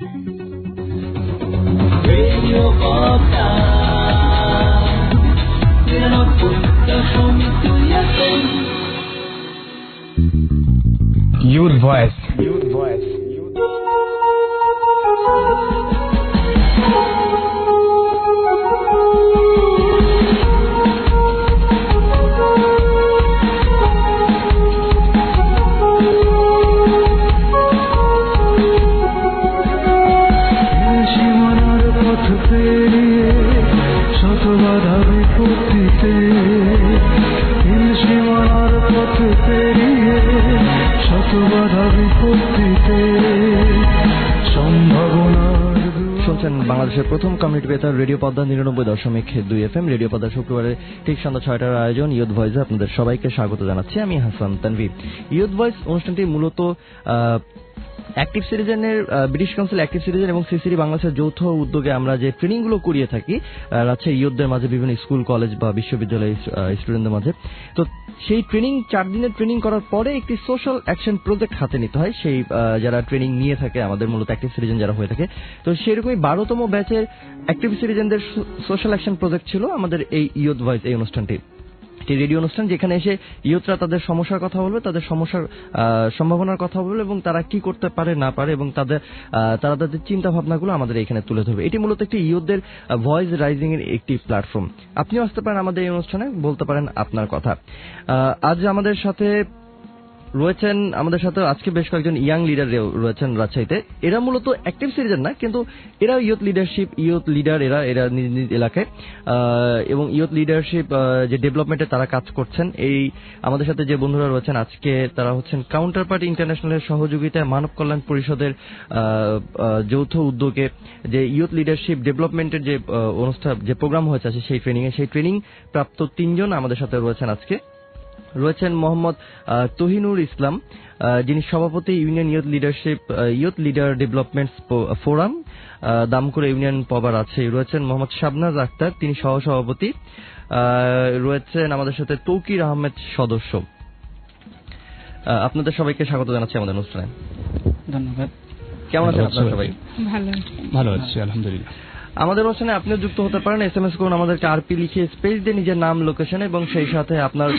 Youth Voice. বাংলাদেশের প্রথম community বেতার radio Padma 99.2 FM radio Padma শুক্রবারে ঠিক সন্ধ্যা 6টার আয়োজন ইয়ুথ ভয়েসে আপনাদের সবাইকে স্বাগত জানাচ্ছি। আমি হাসান তানভীর। ইয়ুথ ভয়েস অনুষ্ঠানটি মূলত অ্যাক্টিভ সিটিজেনের ব্রিটিশ কাউন্সিল অ্যাক্টিভ সিটিজেন এবং সিসিডি বাংলাদেশের যৌথ উদ্যোগে আমরা যে ট্রেনিংগুলো করিয়ে থাকি রাজশাহী ইয়ুথদের মাঝে, বিভিন্ন স্কুল কলেজ বা বিশ্ববিদ্যালয়ের স্টুডেন্টদের মাঝে। তো সেই ট্রেনিং 4 দিনের ট্রেনিং করার পরে একটি সোশ্যাল অ্যাকশন প্রজেক্ট হাতে নিতে হয়। সেই যারা ট্রেনিং নিয়ে থাকে আমাদের মূলত অ্যাক্টিভ সিটিজেন যারা হয়ে থাকে, তো সেরকমই 12তম ব্যাচের অ্যাক্টিভ সিটিজেনদের সোশ্যাল অ্যাকশন প্রজেক্ট ছিল আমাদের এই ইয়ুথ ভয়েস এই অনুষ্ঠানটি। রেডিও অনুষ্ঠান যেখানে এসে ইয়ুথরা তাদের সমস্যার কথা বলবে, তাদের সমস্যার সম্ভাবনার কথা বলবে এবং তারা কি করতে পারে না পারে এবং তারা তাদের চিন্তা ভাবনাগুলো আমাদের এখানে তুলে ধরবে। এটি মূলত একটি ইয়ুথদের ভয়েস রাইজিং এর একটি প্ল্যাটফর্ম। আপনিও আসতে পারেন আমাদের এই অনুষ্ঠানে, বলতে পারেন আপনার কথা। আজ আমাদের সাথে আজকে বেশ কয়েকজন ইয়াং লিডার রয়েছেন রাজশাহীতে। এরা মূলত অ্যাক্টিভ সিটিজেন না, কিন্তু এরা ইয়ুথ লিডার, এরা নিজ নিজ এলাকায় এবং ইয়ুথ লিডারশিপ যে ডেভেলপমেন্টে তারা কাজ করছেন। এই আমাদের সাথে যে বন্ধুরা রয়েছেন আজকে, তারা হচ্ছেন কাউন্টার পার্ট ইন্টারন্যাশনালের সহযোগিতায় মানব কল্যাণ পরিষদের যৌথ উদ্যোগে যে ইয়ুথ লিডারশিপ ডেভেলপমেন্টের যে অনুষ্ঠান, যে প্রোগ্রাম হয়েছে সেই ট্রেনিং প্রাপ্ত 3 জন আমাদের সাথে রয়েছেন আজকে। রয়েছেন মোহাম্মদ তহিনুর ইসলাম, যিনি সভাপতি union youth leader development forum, Damkura union পবার আছে। রয়েছেন মোহাম্মদ শাবনাজ আক্তার, তিনি সহসভাপতি। রয়েছেন আমাদের সাথে তৌকির আহমেদ সদস্য। আপনাদের সবাইকে স্বাগত জানাচ্ছি আমাদের অনুষ্ঠানে। ধন্যবাদ। কেমন আছেন আপনারা সবাই? ভালো আছি আলহামদুলিল্লাহ। আমাদের অনুষ্ঠানে আপনিও যুক্ত হতে পারেন। SMS করুন আমাদেরকে, আরপি লিখে স্পেস দিয়ে নিজের নাম, লোকেশন এবং সেই সাথে আপনার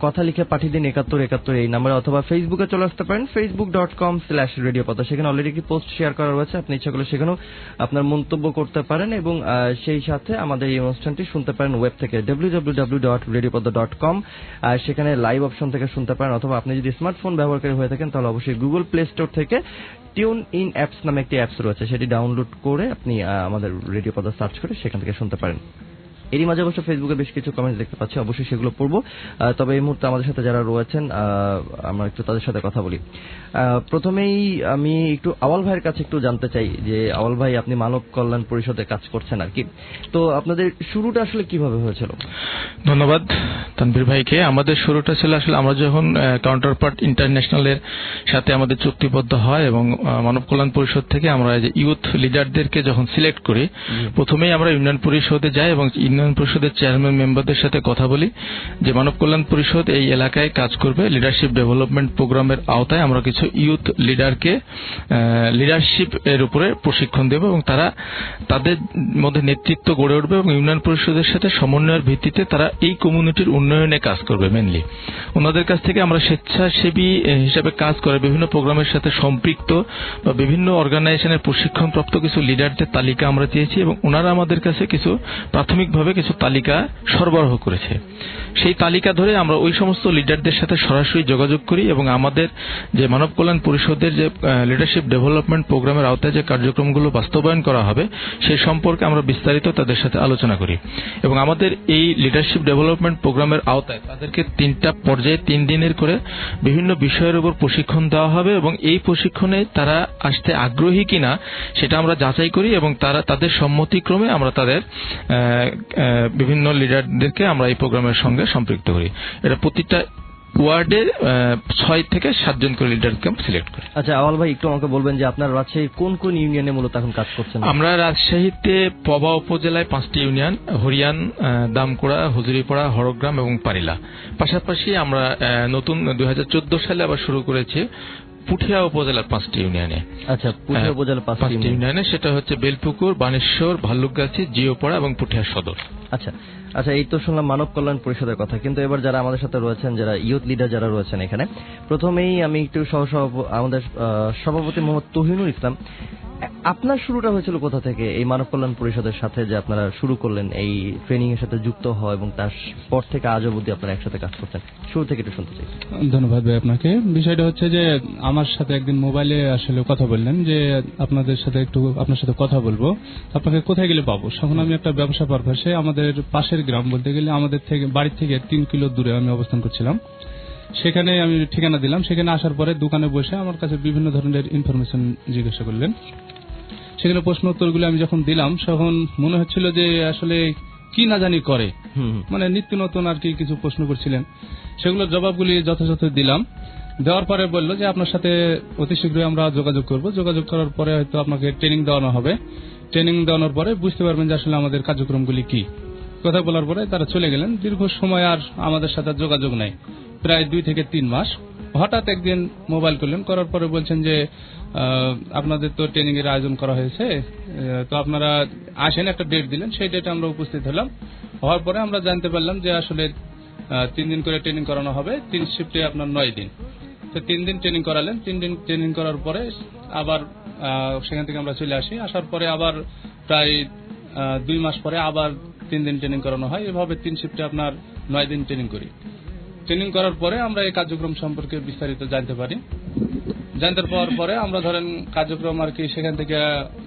কথা লিখে পাঠিয়ে দিন 7171 এই নাম্বারে, অথবা ফেসবুকে চলে আসতে পারেন facebook.com/radio পদ্মা। সেখানে অলরেডি একটি পোস্ট শেয়ার করা রয়েছে, আপনি ইচ্ছা করলে সেখানেও আপনার মন্তব্য করতে পারেন এবং সেই সাথে আমাদের এই অনুষ্ঠানটি শুনতে পারেন ওয়েব থেকে www.radiopodda.com। সেখানে লাইভ অপশন থেকে শুনতে পারেন, অথবা আপনি যদি স্মার্টফোন ব্যবহারকারী হয়ে থাকেন তাহলে অবশ্যই গুগল প্লে স্টোর থেকে টিউন ইন অ্যাপস নামে একটি অ্যাপস রয়েছে, সেটি ডাউনলোড করে আপনি আমাদের রেডিও পদ্মা সার্চ করে সেখান থেকে শুনতে পারেন। এরই মাঝে অবশ্য ফেসবুকে বেশ কিছু কমেন্টস দেখতে পাচ্ছি, অবশ্যই সেগুলো পড়বো। তবে এই মুহূর্তে আমাদের সাথে যারা রয়েছেন আমরা একটু তাদের সাথে কথা বলি। প্রথমেই আমি একটু আওয়াল ভাইয়ের কাছে একটু জানতে চাই যে আওয়াল ভাই, আপনি মানব কল্যাণ পরিষদে কাজ করছেন আর কি, তো আপনাদের শুরুটা আসলে কিভাবে হয়েছিল? ধন্যবাদ তানভীর ভাইকে। আমাদের শুরুটা ছিল আসলে আমরা যখন কাউন্টার পার্ট ইন্টারন্যাশনালের সাথে আমাদের চুক্তিবদ্ধ হয় এবং মানব কল্যাণ পরিষদ থেকে আমরা ইউথ লিডারদেরকে যখন সিলেক্ট করি, প্রথমেই আমরা ইউনিয়ন পরিষদে যাই এবং ইউনিয়ন পরিষদের চেয়ারম্যান মেম্বারদের সাথে কথা বলি যে মানব কল্যাণ পরিষদ এই এলাকায় কাজ করবে লিডারশিপ ডেভেলপমেন্ট প্রোগ্রামের আওতায়। আমরা কিছু ইউথ লিডারকে লিডারশিপ এর উপরে প্রশিক্ষণ দেব এবং তারা তাদের মধ্যে নেতৃত্ব গড়ে উঠবে এবং ইউনিয়ন পরিষদের সাথে সমন্বয়ের ভিত্তিতে তারা এই কমিউনিটির উন্নয়নে কাজ করবে। মেনলি ওনাদের কাছ থেকে আমরা স্বেচ্ছাসেবী হিসাবে কাজ করে বিভিন্ন প্রোগ্রামের সাথে সম্পৃক্ত বা বিভিন্ন অর্গানাইজেশনের প্রশিক্ষণপ্রাপ্ত কিছু লিডারদের তালিকা আমরা দিয়েছি এবং ওনারা আমাদের কাছে কিছু প্রাথমিকভাবে কিছু তালিকা সরবরাহ করেছে। সেই তালিকা ধরে আমরা ওই সমস্ত লিডারদের সাথে সরাসরি যোগাযোগ করি এবং আমাদের যে মানব কল্যাণ পরিষদের যে লিডারশিপ ডেভেলপমেন্ট প্রোগ্রামের আওতায় যে কার্যক্রমগুলো বাস্তবায়ন করা হবে সেই সম্পর্কে আমরা বিস্তারিত তাদের সাথে আলোচনা করি এবং আমাদের এই লিডারশিপ ডেভেলপমেন্ট প্রোগ্রামের আওতায় তাদেরকে 3টা পর্যায়ে 3 দিনের করে বিভিন্ন বিষয়ের উপর প্রশিক্ষণ দেওয়া হবে এবং এই প্রশিক্ষণে তারা আসতে আগ্রহী কিনা সেটা আমরা যাচাই করি এবং তাদের সম্মতিক্রমে আমরা তাদের বিভিন্ন লিডারদেরকে আমরা এই প্রোগ্রামের সঙ্গে সম্পৃক্ত করি। এটা প্রতিটা ওয়ার্ডে 6 থেকে 7 জন করে লিডারকে সিলেক্ট করি। আচ্ছা আওয়াল ভাই, একটু আমাকে বলবেন যে আপনার রাজশাহীর কোন কোন ইউনিয়নে মূলত এখন কাজ করছেন? আমরা রাজশাহীতে পবা উপজেলায় 5টি ইউনিয়ন, হরিয়ান, দামকুড়া, হুজুরিপাড়া, হরগ্রাম এবং পারিলা। পাশাপাশি আমরা নতুন 2014 সালে আবার শুরু করেছি পুঠিয়া উপজেলার 5টি ইউনিয়নে। আচ্ছা, পুঠিয়া উপজেলার 5টি ইউনিয়নে, সেটা হচ্ছে বেলপুকুর, বানেশ্বর, ভাল্লুকগাছি, জিওপাড়া এবং পুঠিয়া সদর। আচ্ছা আচ্ছা, এই তো শুনলাম মানব কল্যাণ পরিষদের কথা, কিন্তু এবার যারা আমাদের সাথে রয়েছেন, যারা ইউথ লিডার যারা রয়েছেন এখানে, প্রথমেই আমি একটু আমাদের সভাপতি মোহাম্মদ তহিনুল ইসলাম, আপনার শুরুটা হয়েছিল কোথা থেকে এই মানব কল্যাণ পরিষদের সাথে, যে আপনারা শুরু করলেন এই ট্রেনিং এর সাথে যুক্ত হয় এবং তারপর থেকে আজ অবধি আপনারা একসাথে কাজ করছেন? শুরু থেকে একটু শুনতে চাই। ধন্যবাদ ভাই আপনাকে। বিষয়টা হচ্ছে যে আমার সাথে একদিন মোবাইলে আসলে কথা বললেন যে আপনার সাথে কথা বলবো, আপনাকে কোথায় গেলে পাবো। তখন আমি একটা ব্যবসা পারপাসে আমাদের পাশের গ্রাম, বলতে গেলে আমাদের বাড়ি থেকে 3 কিলো দূরে আমি অবস্থান করছিলাম, সেখানে আমি ঠিকানা দিলাম। সেখানে আসার পরে দোকানে বসে আমার কাছে বিভিন্ন ধরনের ইনফরমেশন জিজ্ঞাসা করলেন। সেখানে প্রশ্ন উত্তরগুলো আমি যখন দিলাম, তখন মনে হচ্ছিল যে আসলে কি না জানি করে, মানে নিত্য নতুন আর কি কিছু প্রশ্ন করছিলেন। সেগুলোর জবাবগুলি যথাযথ দিলাম। দেওয়ার পরে বললো যে আপনার সাথে অতি শীঘ্রই আমরা যোগাযোগ করব। যোগাযোগ করার পরে হয়তো আপনাকে ট্রেনিং দেওয়ানো হবে। ট্রেনিং দেওয়ানোর পরে বুঝতে পারবেন যে আসলে আমাদের কার্যক্রমগুলি কি। কথা বলার পরে তারা চলে গেলেন। দীর্ঘ সময় আর আমাদের সাথে যোগাযোগ নাই, প্রায় 2 থেকে 3 মাস। হঠাৎ একদিন মোবাইল করলেন, করার পরে বলছেন যে আপনাদের তো ট্রেনিং এর আয়োজন করা হয়েছে, তো আপনারা আসেন, একটা ডেট দিলেন। সেই ডেটে আমরা উপস্থিত হলাম। হওয়ার পরে আমরা জানতে পারলাম যে আসলে 3 দিন করে ট্রেনিং করানো হবে, 3 শিফটে আপনার 9 দিন। তো 3 দিন ট্রেনিং করালেন। 3 দিন ট্রেনিং করার পরে আবার সেখান থেকে আমরা চলে আসি। আসার পরে আবার প্রায় 2 মাস পরে আবার 3 দিন ট্রেনিং করানো হয়। এভাবে 3 শিফটে আপনার 9 দিন ট্রেনিং করি। ট্রেনিং করার পরে আমরা এই কার্যক্রম সম্পর্কে বিস্তারিত জানতে পারি। জানতে পাওয়ার পরে আমরা ধরেন কার্যক্রম আর কি সেখান থেকে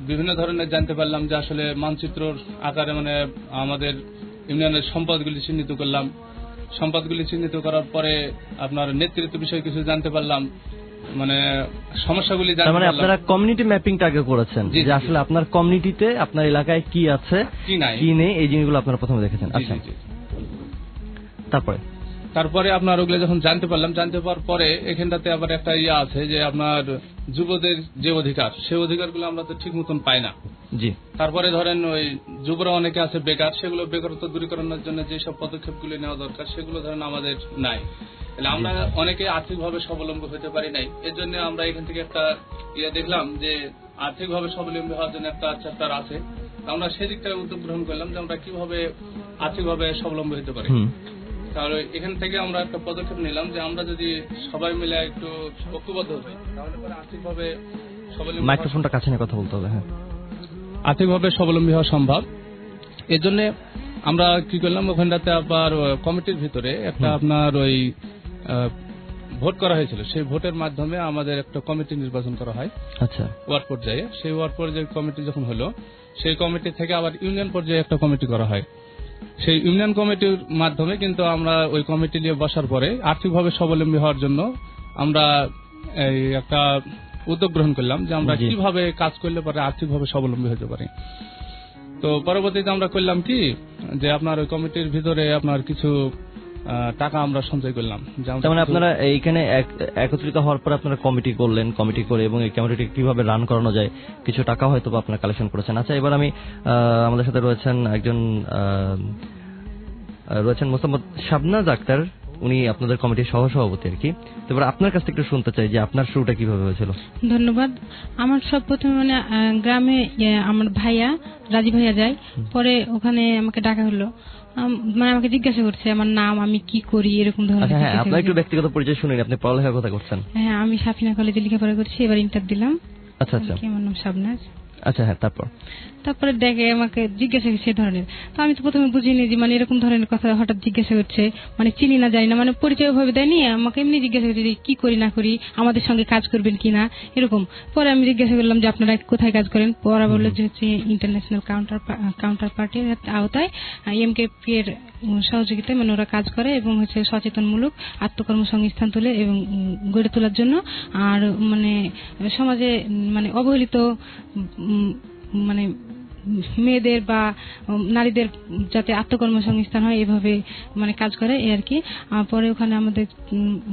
বিভিন্ন ধরনের জানতে পারলাম যে আসলে মানচিত্রর আকারে, মানে আমাদের ইউনিয়নের সম্পদগুলি চিহ্নিত করলাম। সম্পদগুলি চিহ্নিত করার পরে আপনার নেতৃত্ব বিষয়ে কিছু জানতে পারলাম, মানে সমস্যাগুলি জানতে পারলাম। আপনারা কমিউনিটি ম্যাপিংটা আগে করেছেন, যে আসলে আপনার কমিউনিটিতে আপনার এলাকায় কি আছে কি নেই, এই জিনিসগুলো আপনারা প্রথমে দেখেছেন। আচ্ছা, তারপরে আপনার ওগুলো যখন জানতে পারলাম, জানতে পাওয়ার পরে এখানটাতে আবার একটা আছে যে আপনার যুবদের যে অধিকার, সেই অধিকারগুলো আমরা তো ঠিক মতন পাই না। জি। তারপরে ধরেন ওই যুবরা অনেকে আছে বেকার, সেগুলো বেকারত্ব দূরীকরণের জন্য যেসব পদক্ষেপগুলি নেওয়া দরকার সেগুলো ধরেন আমাদের নাই। তাহলে আমরা অনেকে আর্থিকভাবে স্বাবলম্বী হতে পারি নাই। এর জন্য আমরা এখান থেকে একটা দেখলাম যে আর্থিকভাবে স্বাবলম্বী হওয়ার জন্য একটা চ্যাপ্টার আছে। আমরা সেদিকটা উদ্যোগ গ্রহণ করলাম যে আমরা কিভাবে আর্থিকভাবে স্বাবলম্বী হতে পারি। তাহলে এখান থেকে আমরা একটা পদক্ষেপ নিলাম যে আমরা যদি সবাই মিলে একটু ঐক্যবদ্ধ হই, তাহলে পরে আর্থিকভাবে স্বাবলম্বী, মাইক্রোফোনটা কাছে নিয়ে কথা বলতে হবে, হ্যাঁ, আর্থিকভাবে স্বাবলম্বী হওয়া সম্ভব। এর জন্য আমরা কি করলাম, ওখানটাতে আবার কমিটির ভিতরে একটা আপনার ওই ভোট করা হয়েছিল। সেই ভোটের মাধ্যমে আমাদের একটা কমিটি নির্বাচন করা হয়। আচ্ছা, ওয়ার্ড পর্যায়ে। সেই ওয়ার্ড পর্যায়ে কমিটি যখন হলো, সেই কমিটি থেকে আবার ইউনিয়ন পর্যায়ে একটা কমিটি করা হয়। সেই ইউনিয়ন কমিটির মাধ্যমে কিন্তু আমরা ওই কমিটি নিয়ে বসার পরে আর্থিকভাবে স্বাবলম্বী হওয়ার জন্য আমরা এই একটা উদ্যোগ গ্রহণ করলাম যে আমরা কিভাবে কাজ করলে পরে আর্থিকভাবে স্বাবলম্বী হতে পারি। তো পরবর্তীতে আমরা করলাম কি যে আপনার ওই কমিটির ভিতরে আপনার কিছু টাকা আমরা সঞ্চয় করলাম। মানে আপনারা এইখানে একত্রিত হওয়ার পর আপনারা কমিটি করলেন, কমিটি করে এবং এই কমিটি কিভাবে রান করানো যায় কিছু টাকা হয়তো আপনারা কালেকশন করেছেন। আচ্ছা, এবার আমি আমাদের সাথে রয়েছেন একজন মোহাম্মদ শাবনাজ আক্তার, উনি আপনাদের কমিটির সহসভাপতি আর কি। এবার আপনার কাছ থেকে একটু শুনতে চাই যে আপনার শুরুটা কিভাবে হয়েছিল। ধন্যবাদ। আমার সব প্রথমে মানে গ্রামে আমার ভাইয়া রাজি ভাইয়া যায়, পরে ওখানে আমাকে ডাকা হলো, মানে আমাকে জিজ্ঞাসা করছে আমার নাম, আমি কি করি, এরকম ধরনের। হ্যাঁ, আপনার একটু ব্যক্তিগত পরিচয় শুনুন, আপনি পড়ালেখার কথা করছেন। হ্যাঁ, আমি সাফিনা কলেজে লেখাপড়া করছি, এবার ইন্টার দিলাম। আচ্ছা আচ্ছা, আমার নাম শাবনাজ। আচ্ছা, হ্যাঁ, তারপরে দেখে আমাকে জিজ্ঞাসা করছে এই ধরনের। তো আমি তো প্রথমে বুঝিনি যে মানে এরকম ধরনের কথা হঠাৎ জিজ্ঞাসা করছে, মানে চিনি না জানি না, মানে পরিচয় ভাবে দেয়নি, আমাকে এমনি জিজ্ঞাসা করছে যে কি করি না করি, আমাদের সঙ্গে কাজ করবেন কিনা, এরকম। পরে আমি জিজ্ঞাসা করলাম যে আপনারা কোথায় কাজ করেন। পরে বললো যে হচ্ছে ইন্টারন্যাশনাল কাউন্টার পার্টির আওতায় এমকেপি এর সহযোগিতায় মানে ওরা কাজ করে এবং হচ্ছে সচেতনমূলক আত্মকর্মসংস্থান তুলে এবং গড়ে তোলার জন্য, আর মানে সমাজে মানে অবহেলিত মানে মেয়েদের বা নারীদের যাতে আত্মকর্মসংস্থান হয় এভাবে মানে কাজ করে এই আর কি। পরে ওখানে আমাদের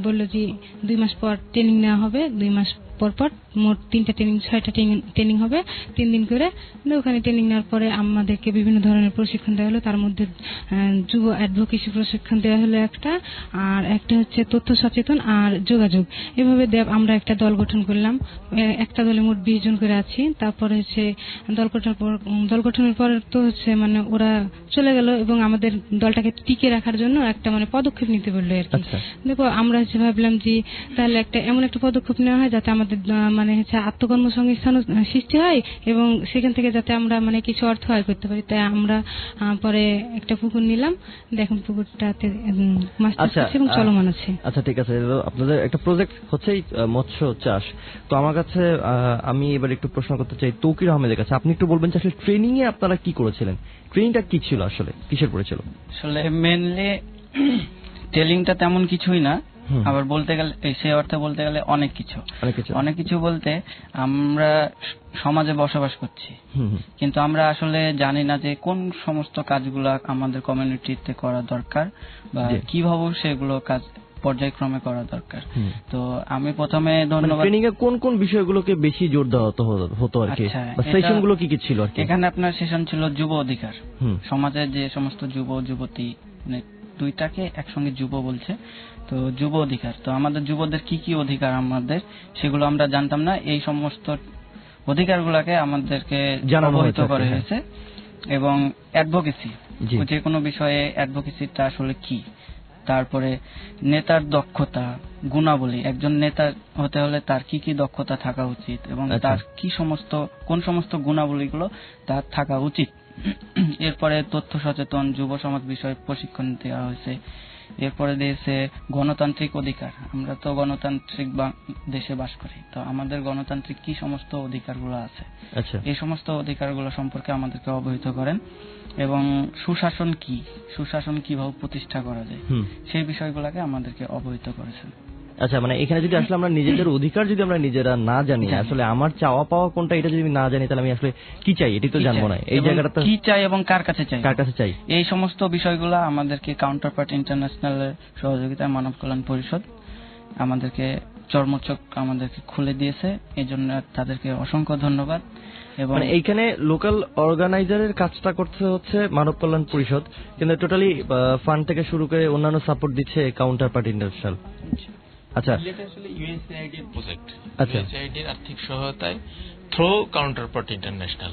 বললো যে 2 মাস পর ট্রেনিং নেওয়া হবে, 2 মাস পর মোট 3টা ট্রেনিং 6টা ট্রেনিং হবে 3 দিন করে। ওখানে ট্রেনিং নেওয়ার পরে আমাদেরকে বিভিন্ন ধরনের প্রশিক্ষণ দেওয়া হলো। তার মধ্যে যুব অ্যাডভোকেসি প্রশিক্ষণ দেওয়া হলো একটা, আর একটা হচ্ছে তথ্য সচেতন আর যোগাযোগ। এভাবে আমরা একটা দল গঠন করলাম। একটা দলে মোট 20 জন করে আছি। তারপরে হচ্ছে দল গঠনের পর তো হচ্ছে মানে ওরা চলে গেল এবং আমাদের দলটাকে টিকে রাখার জন্য একটা মানে পদক্ষেপ নিতে বললো আর কি। দেখো আমরা হচ্ছে ভাবলাম যে তাহলে এমন একটা পদক্ষেপ নেওয়া হয় যাতে আমাদের মানে হচ্ছে আত্মকর্মসংস্থান সৃষ্টি হয় এবং সেখান থেকে যাতে আমরা মানে কিছু অর্থ আয় করতে পারি। তাই আমরা পরে একটা পুকুর নিলাম। দেখুন পুকুরটাতে মাছ চাষ এবং চলমান আছে। আচ্ছা ঠিক আছে, আপনাদের একটা প্রজেক্ট হচ্ছে মৎস্য চাষ। তো আমার কাছে আমি এবার একটু প্রশ্ন করতে চাই তৌকির আহমেদের কাছে, আপনি একটু বলবেন যে আসলে ট্রেনিং এ আপনারা কি করেছিলেন, ট্রেনিংটা কি ছিল, আসলে কিসের পড়েছিল? আসলে মেনলি ট্রেনিংটা তেমন কিছুই না, আবার বলতে গেলে সেই অর্থে বলতে গেলে অনেক কিছু বলতে আমরা সমাজে বসবাস করছি, কিন্তু আমরা আসলে জানি না যে কোন সমস্ত কাজগুলো আমাদের কমিউনিটিতে করা দরকার বা কিভাবে সেগুলো কাজ পর্যায়ক্রমে করা দরকার। তো আমি প্রথমে ধন্যবাদ। ট্রেনিং এ কোন কোন বিষয়গুলোকে বেশি জোর দেওয়া হতো আর কি, বা সেশনগুলো কি কি ছিল আর কি? এখানে আপনার সেশন ছিল যুব অধিকার। সমাজের যে সমস্ত যুব যুবতী মানে দুইটাকে একসঙ্গে যুব বলছে, তো যুব অধিকার। তো আমাদের যুবদের কি কি অধিকার আমাদের সেগুলো আমরা জানতাম না। এই সমস্ত অধিকারগুলোকে আমাদেরকে অবহিত করা হয়েছে। এবং অ্যাডভোকেসি, যে কোনো বিষয়ে অ্যাডভোকেসিটা আসলে কি, তারপরে নেতার দক্ষতা গুণাবলী, একজন নেতা হতে হলে তার কি কি দক্ষতা থাকা উচিত এবং তার কি সমস্ত কোন সমস্ত গুণাবলীগুলো তার থাকা উচিত। এরপরে তথ্য সচেতন যুব সমাজ বিষয়ে প্রশিক্ষণ দেওয়া হয়েছে। এরপরে দিয়েছে গণতান্ত্রিক অধিকার। আমরা তো গণতান্ত্রিক দেশে বাস করি, তো আমাদের গণতান্ত্রিক কি সমস্ত অধিকারগুলো আছে এই সমস্ত অধিকারগুলো সম্পর্কে আমাদেরকে অবহিত করেন। এবং সুশাসন কিভাবে প্রতিষ্ঠা করা যায় সেই বিষয়গুলোকে আমাদেরকে অবহিত করেছেন। আচ্ছা, মানে এখানে যদি আসলে আমরা নিজেদের অধিকার যদি আমরা নিজেরা না জানি, আসলে আমার চাওয়া পাওয়া কোনটা এটা যদি না জানি, তাহলে আমি আসলে কি চাই এটি তো জানবো না। এই জায়গাটা কি চাই এবং কার কাছে চাই এই সমস্ত বিষয়গুলো আমাদেরকে কাউন্টারপার্ট ইন্টারন্যাশনালের সহযোগিতায় মানব কল্যাণ পরিষদ আমাদেরকে চর্মচোখ আমাদেরকে খুলে দিয়েছে। এই জন্য তাদেরকে অসংখ্য ধন্যবাদ। এবং এইখানে লোকাল অর্গানাইজারের কাজটা করতে হচ্ছে মানব কল্যাণ পরিষদ, কিন্তু টোটালি ফান্ড থেকে শুরু করে অন্যান্য সাপোর্ট দিচ্ছে কাউন্টারপার্ট ইন্টারন্যাশনাল। আচ্ছা, আসলে ইউএসএআইডি এর প্রজেক্ট, ইউএসএআইডি এর আর্থিক সহায়তায় থ্রো কাউন্টারপার্ট ইন্টারন্যাশনাল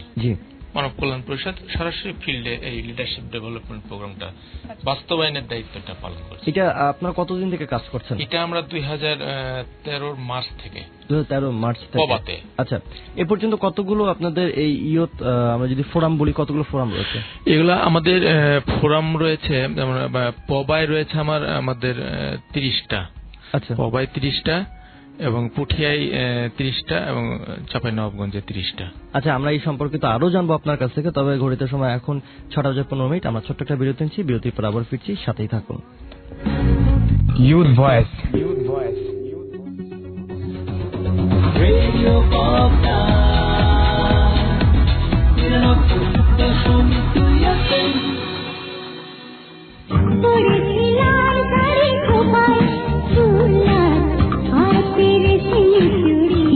মানব কল্যাণ পরিষদ সরাসরি ফিল্ডে এই লিডারশিপ ডেভেলপমেন্ট প্রোগ্রামটা বাস্তবায়নের দায়িত্বটা পালন করছে। এটা আপনারা কতদিন থেকে কাজ করছেন? এটা আমরা 2013 মার্চ থেকে। 2013 মার্চ থেকে। আচ্ছা, এ পর্যন্ত কতগুলো আপনাদের এই ইয়ুথ, আমরা যদি ফোরাম বলি, কতগুলো ফোরাম রয়েছে? এগুলা আমাদের ফোরাম রয়েছে, পবায় রয়েছে আমাদের 30টা। আচ্ছা, পবায় 30টা এবং পুঠিয়ায় 30টা এবং চাঁপাইনবাবগঞ্জে 30টা। আচ্ছা, আমরা এই সম্পর্কিত আরো জানবো আপনার কাছ থেকে। তবে ঘড়িতে সময় এখন 6:15। আমরা ছোট্ট একটা বিরতি নিচ্ছি, বিরতির পর আবার ফিরছি, সাথেই থাকুন। Youth voice.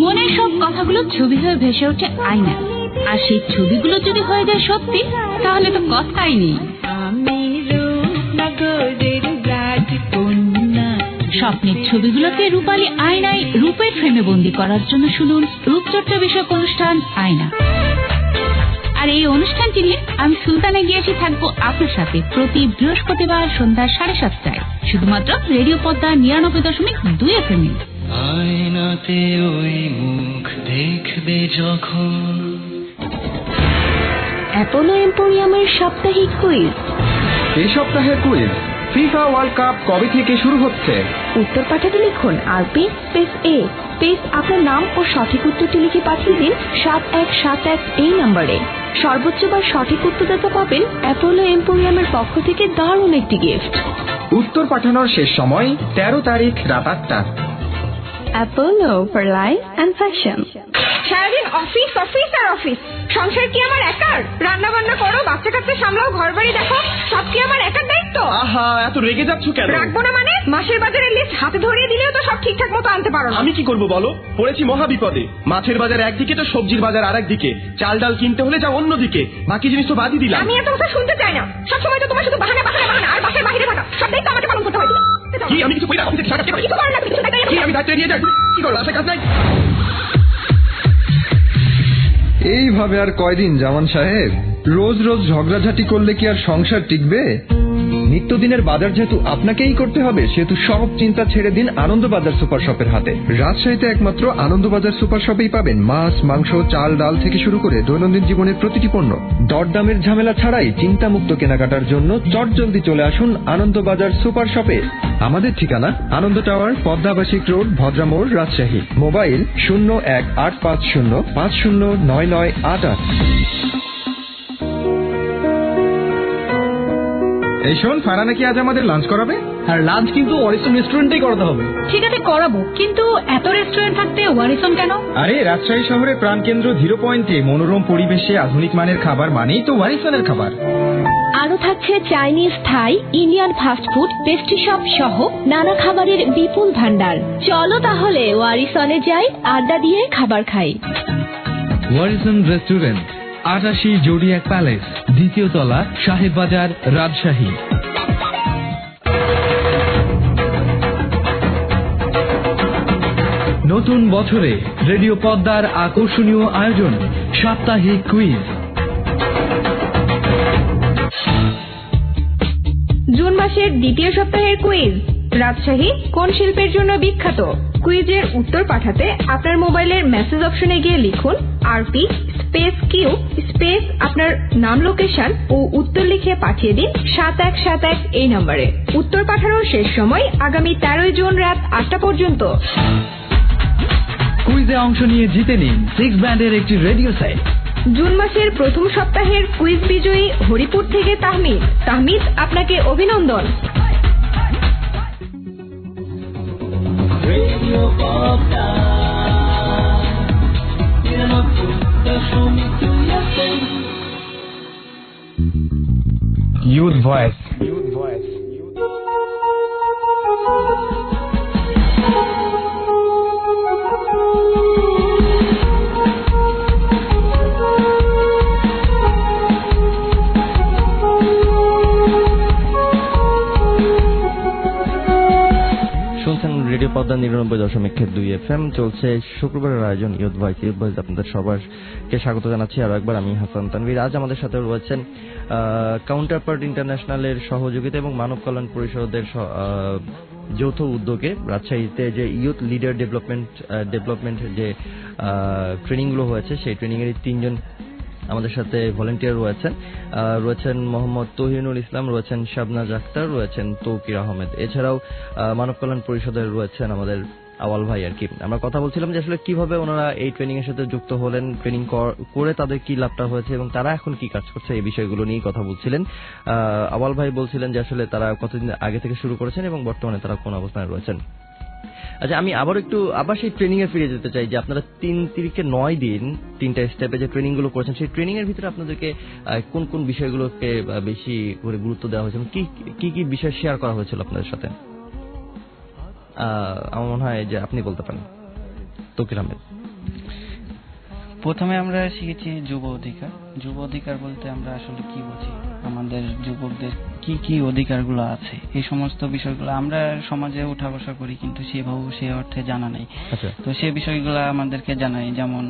মনের সব কথাগুলো ছবি হয়ে ভেসে ওঠে আয়না, আর সেই ছবিগুলো যদি হয়ে যায় সত্যি, তাহলে তো কথাই নেই। স্বপ্নের ছবিগুলোকে রূপালী আয়নায় রূপের ফ্রেমে বন্দী করার জন্য শুনুন রূপচর্চা বিষয়ক অনুষ্ঠান আয়না। আর এই অনুষ্ঠানটি নিয়ে আমি সুলতানা গিয়েছি থাকবো আপনার সাথে প্রতি বৃহস্পতিবার সন্ধ্যা 7:30টায়, শুধুমাত্র রেডিও পদ্মা 99.2 FM। আয়নাতে ওই মুখ দেখবে যখন। অ্যাপোলো এম্পোরিয়ামের সাপ্তাহিক কুইজ। এই সপ্তাহের কুইজ, ফিফা ওয়ার্ল্ড কাপ কবে থেকে শুরু হচ্ছে? উত্তর পাঠাতে লিখুন আরপি স্পেস এ স্পেস আপনার নাম ও সঠিক উত্তরটি লিখে পাঠিয়ে দিন 7171 এই নম্বরে। সর্বোচ্চ বার সঠিক উত্তরদাতা পাবেন অ্যাপোলো এম্পোরিয়ামের পক্ষ থেকে দারুণ একটি গিফট। উত্তর পাঠানোর শেষ সময় 13 তারিখ রাত 8টা। Apollo for life and fashion. সারাদিন অফিস অফিস আর অফিস। সংসার কি আমার একার? রান্না বান্না করো, বাচ্চা কাচ্চা সামলাও, ঘর বাড়ি দেখো, সব কি আমার একার দায়িত্ব? তো? আহা, এত রেগে যাচ্ছ কেন? রাখবো না মানে? মাসের বাজারের লিস্ট হাতে ধরিয়ে দিলেও তো সব ঠিকঠাক মতো আনতে পারো না। আমি কি করব বলো? পড়েছি মহা বিপদে। মাছের বাজার একদিকে তো সবজির বাজার আরেক দিকে, চাল ডাল কিনতে হলে যা অন্যদিকে, বাকি জিনিস তো বাদই দিলাম। আমি এত কথা শুনতে চাই না। সবসময় তো তোমার শুধু বাহানা বাহানা বাহানা, আর বাসার বাইরে থাকা সব দায়িত্ব আমাকে পালন করতে হয়। কি আমি কিছু করি না? অফিসে টাকা কে পাই? কিছু করো না, কিছু টাকা কি আমি দায়িত্ব নিয়ে যাই? কি করো? আসলে কাজ নাই। এইভাবে আর কয়দিন জামান সাহেব? রোজ রোজ ঝগড়াঝাটি করলে কি আর সংসার টিকবে? নিত্যদিনের বাজার যেহেতু আপনাকেই করতে হবে, সেহেতু সব চিন্তা ছেড়ে দিন আনন্দবাজার সুপার শপের হাতে। রাজশাহীতে একমাত্র আনন্দবাজার সুপার শপেই পাবেন মাছ, মাংস, চাল, ডাল থেকে শুরু করে দৈনন্দিন জীবনের প্রতিটি পণ্য। দরদামের ঝামেলা ছাড়াই চিন্তামুক্ত কেনাকাটার জন্য চটজলদি চলে আসুন আনন্দবাজার সুপার শপে। আমাদের ঠিকানা আনন্দ টাওয়ার, পদ্মাবাসিক রোড, ভদ্রামোড়, রাজশাহী। মোবাইল 0185509988। এই শোন, ফারা নাকি আজ আমাদের লাঞ্চ করাবে। আর লাঞ্চ কিন্তু ওয়ারিসন রেস্টুরেন্টেই করাতে হবে। ঠিক আছে করাবো, কিন্তু এত রেস্টুরেন্ট থাকতে ওয়ারিসন কেন? আরে রাজশাহী শহরের প্রাণকেন্দ্র 0 পয়েন্টে মনোরম পরিবেশে আধুনিক মানের খাবার মানেই তো ওয়ারিসনের খাবার। আরো থাকছে চাইনিজ, থাই, ইন্ডিয়ান ফাস্টফুড, পেস্ট্রি শপ সহ নানা খাবারের বিপুল ভান্ডার। চলো তাহলে ওয়ারিসনে যাই, আড্ডা দিয়ে খাবার খাই। ওয়ারিসন রেস্টুরেন্ট, 88 জোডিয়াক প্যালেস, 2য় তলা, সাহেব বাজার, রাজশাহী। নতুন বছরে রেডিও পদ্মার আকর্ষণীয় আয়োজন, সাপ্তাহিক কুইজ। জুন মাসের দ্বিতীয় সপ্তাহের কুইজ। রাজশাহী কোন শিল্পের জন্য বিখ্যাত? কুইজের উত্তর পাঠাতে আপনার মোবাইলের মেসেজ অপশনে গিয়ে লিখুন আরপি স্পেস কিউ স্পেস আপনার নাম, লোকেশন ও উত্তর লিখে পাঠিয়ে দিন 7171 এই নম্বরে। উত্তর পাঠানোর শেষ সময় আগামী 13 জুন রাত 8টা পর্যন্ত। কুইজে অংশ নিয়ে জিতে নিন 6 ব্যান্ডের একটি রেডিও সেট। জুন মাসের প্রথম সপ্তাহের কুইজ বিজয়ী হরিপুর থেকে তাহমিদ। তাহমিদ, আপনাকে অভিনন্দন। Youth voice. Radio Padma 99.2 FM চলছে শুক্রবারের আয়োজন ইউথ ভয়েস। ইউথ ভয়েস আপনাদের সবাইকে স্বাগত জানাচ্ছি আরো একবার। আমি হাসান তানভীর। আজ আমাদের সাথে রয়েছেন কাউন্টারপার্ট ইন্টারন্যাশনালের সহযোগিতা এবং মানব কল্যাণ পরিষদের যৌথ উদ্যোগে রাজশাহীতে যে ইউথ লিডার ডেভেলপমেন্ট যে ট্রেনিংগুলো হয়েছে, সেই ট্রেনিং এর 3 জন আমাদের সাথে ভলেন্টিয়ার রয়েছেন মোহাম্মদ তহিনুল ইসলাম, রয়েছেন শাবনাজ আক্তার, রয়েছেন তৌকির আহমেদ। এছাড়াও মানব কল্যাণ পরিষদের রয়েছেন আমাদের আওয়াল ভাই। আর কি আমরা কথা বলছিলাম যে আসলে কিভাবে ওনারা এই ট্রেনিং এর সাথে যুক্ত হলেন, ট্রেনিং করে তাদের কি লাভটা হয়েছে এবং তারা এখন কি কাজ করছে, এই বিষয়গুলো নিয়ে কথা বলছিলেন। আওয়াল ভাই বলছিলেন যে আসলে তারা কতদিন আগে থেকে শুরু করেছেন এবং বর্তমানে তারা কোন অবস্থানে রয়েছেন। আচ্ছা, আমি আবার সেই ট্রেনিং এ ফিরে যেতে চাই যে আপনারা 3 থেকে 9 দিন 3টা স্টেপে যে ট্রেনিং গুলো করেছেন, সেই ট্রেনিং এর ভিতরে আপনাদেরকে কোন কোন বিষয়গুলোকে বেশি করে গুরুত্ব দেওয়া হয়েছে, কি কি বিষয় শেয়ার করা হয়েছিল আপনাদের সাথে? আমার মনে হয় যে আপনি বলতে পারেন, তৌকির আহমেদ। প্রথমে আমরা শিখেছি যুব অধিকার। যুব অধিকার বলতে আমরা আসলে কি বুঝি, আমাদের যুবকদের কি কি অধিকারগুলো আছে, এই সমস্ত বিষয়গুলো আমরা সমাজে উঠা বসা করি কিন্তু সে অর্থে জানা নেই। তো সেই বিষয়গুলো আমাদেরকে জানাই। যেমন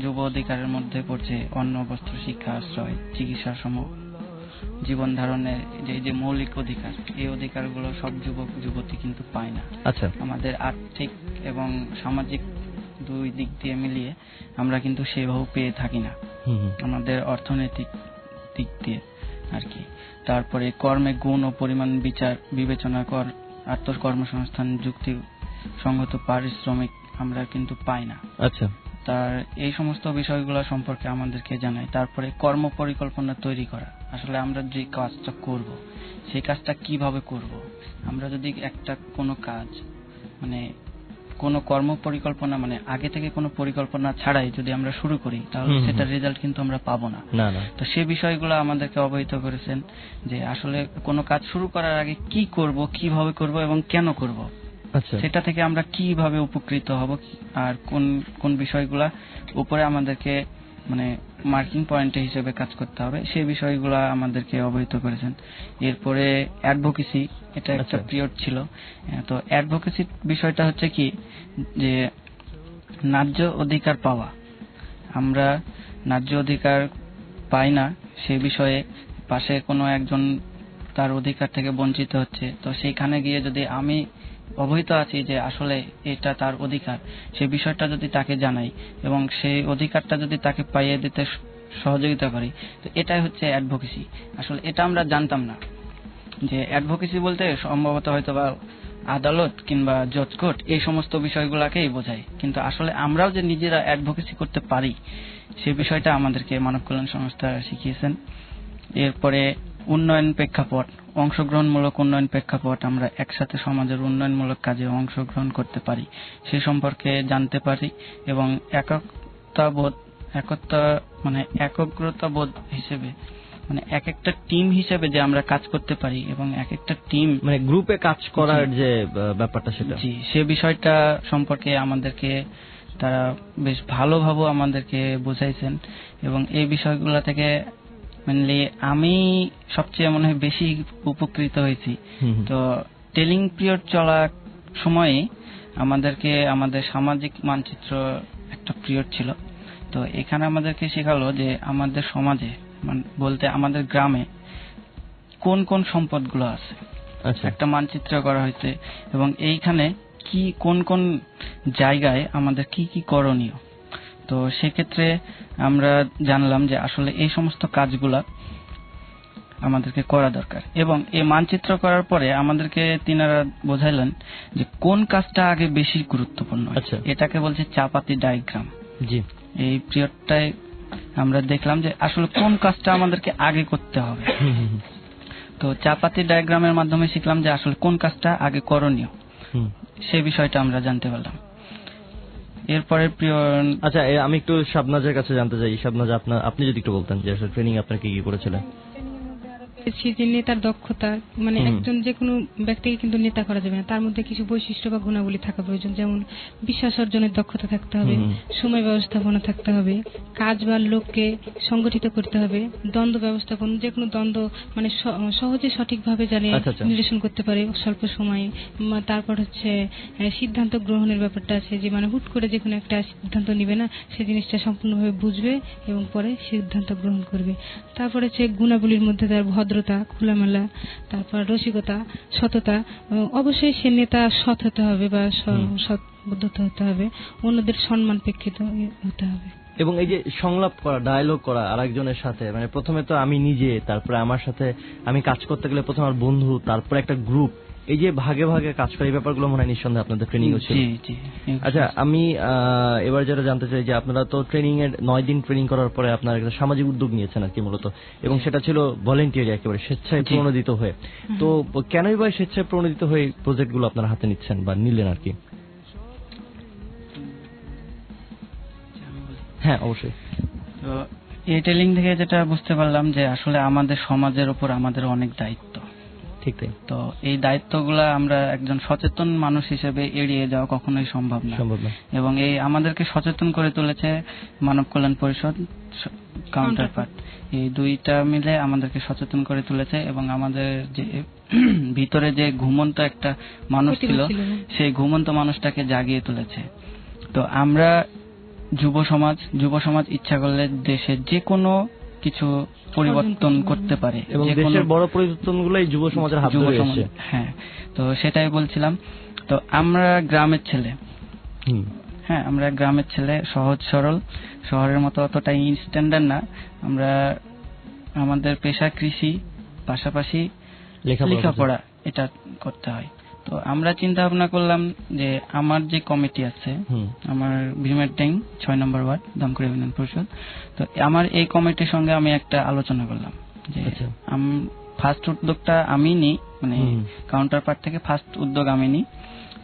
যুব অধিকারের মধ্যে পড়ছে অন্ন, বস্ত্র, শিক্ষা, আশ্রয়, চিকিৎসার সম জীবন ধারণের যে মৌলিক অধিকার, এই অধিকারগুলো সব যুবক যুবতী কিন্তু পায় না। আচ্ছা, আমাদের আর্থিক এবং সামাজিক 2 দিক দিয়ে মিলিয়ে আমরা কিন্তু সেভাবে পেয়ে থাকি না, আমাদের অর্থনৈতিক দিক দিয়ে আর কি। তারপরে কর্মে গুণ ও পরিমাণ বিবেচনা কর, আত্মকর্মসংস্থান, যুক্তিসঙ্গত পারিশ্রমিক আমরা কিন্তু পাই না। আচ্ছা, তার এই সমস্ত বিষয়গুলো সম্পর্কে আমাদেরকে জানায়। তারপরে কর্ম পরিকল্পনা তৈরি করা, আসলে আমরা যে কাজটা করব সেই কাজটা কিভাবে করব। আমরা যদি কোনো কাজ মানে কোনো কর্ম পরিকল্পনা মানে আগে থেকে কোনো পরিকল্পনা ছাড়াই যদি আমরা শুরু করি তাহলে সেটার রেজাল্ট কিন্তু আমরা পাবো না। তো সেই বিষয়গুলো আমাদেরকে অবহিত করেছেন যে আসলে কোনো কাজ শুরু করার আগে কি করব, কিভাবে করব এবং কেন করব, সেটা থেকে আমরা কিভাবে উপকৃত হব আর কোন কোন বিষয়গুলা উপরে আমাদেরকে মানে মার্কিং পয়েন্ট হিসেবে কাজ করতে হবে সেই বিষয়গুলো আমাদেরকে অবহিত করেছেন। এরপরে অ্যাডভোকেসি, এটা একটা পিরিয়ড ছিল। তো অ্যাডভোকেসি বিষয়টা হচ্ছে কি যে ন্যায্য অধিকার পাওয়া, আমরা ন্যায্য অধিকার পাই না সেই বিষয়ে পাশে কোনো একজন তার অধিকার থেকে বঞ্চিত হচ্ছে, তো সেইখানে গিয়ে যদি আমি অবহিত আছি যে আসলে এটা তার অধিকার, সেই বিষয়টা যদি তাকে জানাই এবং সেই অধিকারটা যদি তাকে পাইয়ে দিতে সহযোগিতা করি, তো এটাই হচ্ছে অ্যাডভোকেসি। আসলে এটা আমরা জানতাম না যে অ্যাডভোকেসি বলতে সম্ভবত হয়তো বা আদালত কিংবা জজ কোর্ট এই সমস্ত বিষয়গুলোকেই বোঝায়, কিন্তু আসলে আমরাও যে নিজেরা অ্যাডভোকেসি করতে পারি সেই বিষয়টা আমাদেরকে মানব কল্যাণ সংস্থা শিখিয়েছেন। এরপরে উন্নয়ন প্রেক্ষাপট, অংশগ্রহণমূলক উন্নয়ন প্রেক্ষাপট, আমরা একসাথে সমাজের উন্নয়নমূলক কাজে অংশগ্রহণ করতে পারি সে সম্পর্কে জানতে পারি এবং একগ্রতাবোধ হিসেবে মানে এক একটা টিম হিসেবে যে আমরা কাজ করতে পারি এবং এক একটা টিম মানে গ্রুপে কাজ করার যে ব্যাপারটা সেটা, জি সে বিষয়টা সম্পর্কে আমাদেরকে তারা বেশ ভালোভাবে আমাদেরকে বোঝাইছেন এবং এই বিষয়গুলো থেকে মেনলি আমি সবচেয়ে মনে হয় বেশি উপকৃত হয়েছি। তো টেলিং পিরিয়ড চলার সময়ে আমাদেরকে আমাদের সামাজিক মানচিত্র একটা পিরিয়ড ছিল, তো এখানে আমাদেরকে শেখালো যে আমাদের সমাজে বলতে আমাদের গ্রামে কোন কোন সম্পদগুলো আছে একটা মানচিত্র করা হয়েছে এবং এইখানে কি কোন কোন জায়গায় আমাদের কি কি করণীয়। তো সেক্ষেত্রে আমরা জানলাম যে আসলে এই সমস্ত কাজগুলা আমাদেরকে করা দরকার এবং এই মানচিত্র করার পরে আমাদেরকে তিনারা বোঝাইলেন যে কোন কাজটা আগে বেশি গুরুত্বপূর্ণ। এটাকে বলছে চাপাতি ডায়াগ্রাম। জি, এই পিরিয়ডটায় আমরা দেখলাম যে আসলে কোন কাজটা আমাদেরকে আগে করতে হবে। তো চাপাতি ডায়াগ্রামের মাধ্যমে শিখলাম যে আসলে কোন কাজটা আগে করণীয়, সেই বিষয়টা আমরা জানতে পারলাম। এরপরে আচ্ছা, আমি একটু শাবনাজের কাছে জানতে চাই। শাবনাজ, আপনি যদি একটু বলতেন যে আসলে ট্রেনিং আপনার কি কি করেছিলেন? যে নেতার দক্ষতা, মানে একজন যে কোনো ব্যক্তিকে কিন্তু নেতা করা যাবে না, তার মধ্যে কিছু বৈশিষ্ট্য বা গুণাবলী থাকা প্রয়োজন। যেমন বিশ্বাস অর্জনের দক্ষতা থাকতে হবে, সময় ব্যবস্থাপনা থাকতে হবে, কাজ বা লোককে সংগঠিত করতে হবে, দ্বন্দ্ব ব্যবস্থাপনা, যে কোনো দ্বন্দ্ব মানে সহজে সঠিকভাবে জানে নিরসন করতে পারে স্বল্প সময়ে। তারপর হচ্ছে সিদ্ধান্ত গ্রহণের ব্যাপারটা আছে, যে মানে হুট করে যে কোনো একটা সিদ্ধান্ত নিবে না, সেই জিনিসটা সম্পূর্ণভাবে বুঝবে এবং পরে সিদ্ধান্ত গ্রহণ করবে। তারপর হচ্ছে গুণাবলীর মধ্যে তার ভদ্রতা, খোলামেলা, তারপর রসিকতা, সততা। অবশ্যই সে নেতা সৎ হতে হবে বা সৎ বুদ্ধ হতে হবে, অন্যদের সম্মান প্রেক্ষিত হতে হবে। এবং এই যে সংলাপ করা, ডায়ালগ করা আরেকজনের সাথে, মানে প্রথমে তো আমি নিজে, তারপরে আমার সাথে আমি কাজ করতে গেলে প্রথমে আমার বন্ধু, তারপরে একটা গ্রুপ, এই যে ভাগে ভাগে কাজ করে এই ব্যাপারগুলো মনে হয় নিঃসন্দেহে আপনাদের ট্রেনিং ছিল। আচ্ছা, আমি এবার যেটা জানতে চাই যে আপনারা তো ট্রেনিং এর 9 দিন ট্রেনিং করার পরে আপনারা একটা সামাজিক উদ্যোগ নিয়েছেন আর কি মূলত, এবং সেটা ছিল ভলেন্টিয়ারি, একেবারে স্বেচ্ছায় প্রণোদিত হয়ে। তো কেনই বা স্বেচ্ছায় প্রণোদিত হয়ে প্রজেক্টগুলো আপনারা হাতে নিচ্ছেন বা নিলেন আর কি? হ্যাঁ, অবশ্যই। তো এই ট্রেনিং থেকে যেটা বুঝতে পারলাম যে আসলে আমাদের সমাজের উপর আমাদের অনেক দায়িত্ব। ঠিক তাই। তো এই দায়িত্বগুলা আমরা একজন সচেতন মানুষ হিসেবে এড়িয়ে যাওয়া কখনোই সম্ভব না। এবং এই আমাদেরকে সচেতন করে তুলেছে মানব কল্যাণ পরিষদ, কাউন্টারপার্ট, এই দুইটা মিলে আমাদেরকে সচেতন করে তুলেছে এবং আমাদের যে ভিতরে যে ঘুমন্ত একটা মানুষ ছিল সেই ঘুমন্ত মানুষটাকে জাগিয়ে তুলেছে। তো আমরা যুব সমাজ ইচ্ছা করলে দেশের যে কোনো কিছু পরিবর্তন করতে পারে এবং দেশের বড় পরিবর্তনগুলোই যুব সমাজের হাতে রয়েছে। হ্যাঁ, তো সেটাই বলছিলাম। তো আমরা গ্রামের ছেলে, আমরা গ্রামের ছেলে, সহজ সরল, শহরের মতো অতটা স্ট্যান্ডার্ড না। আমরা আমাদের পেশা কৃষি, পাশাপাশি লেখাপড়া এটা করতে হয়। তো আমরা চিন্তা ভাবনা করলাম যে আমার যে কমিটি আছে, আমার ভীমেরডাইং 6 নম্বর ওয়ার্ড দমকল ইউনিয়ন পরিষদ, তো আমার এই কমিটির সঙ্গে আমি একটা আলোচনা করলাম যে ফার্স্ট উদ্যোগটা আমি নিই, মানে কাউন্টারপার্ট থেকে ফার্স্ট উদ্যোগ আমি নিই।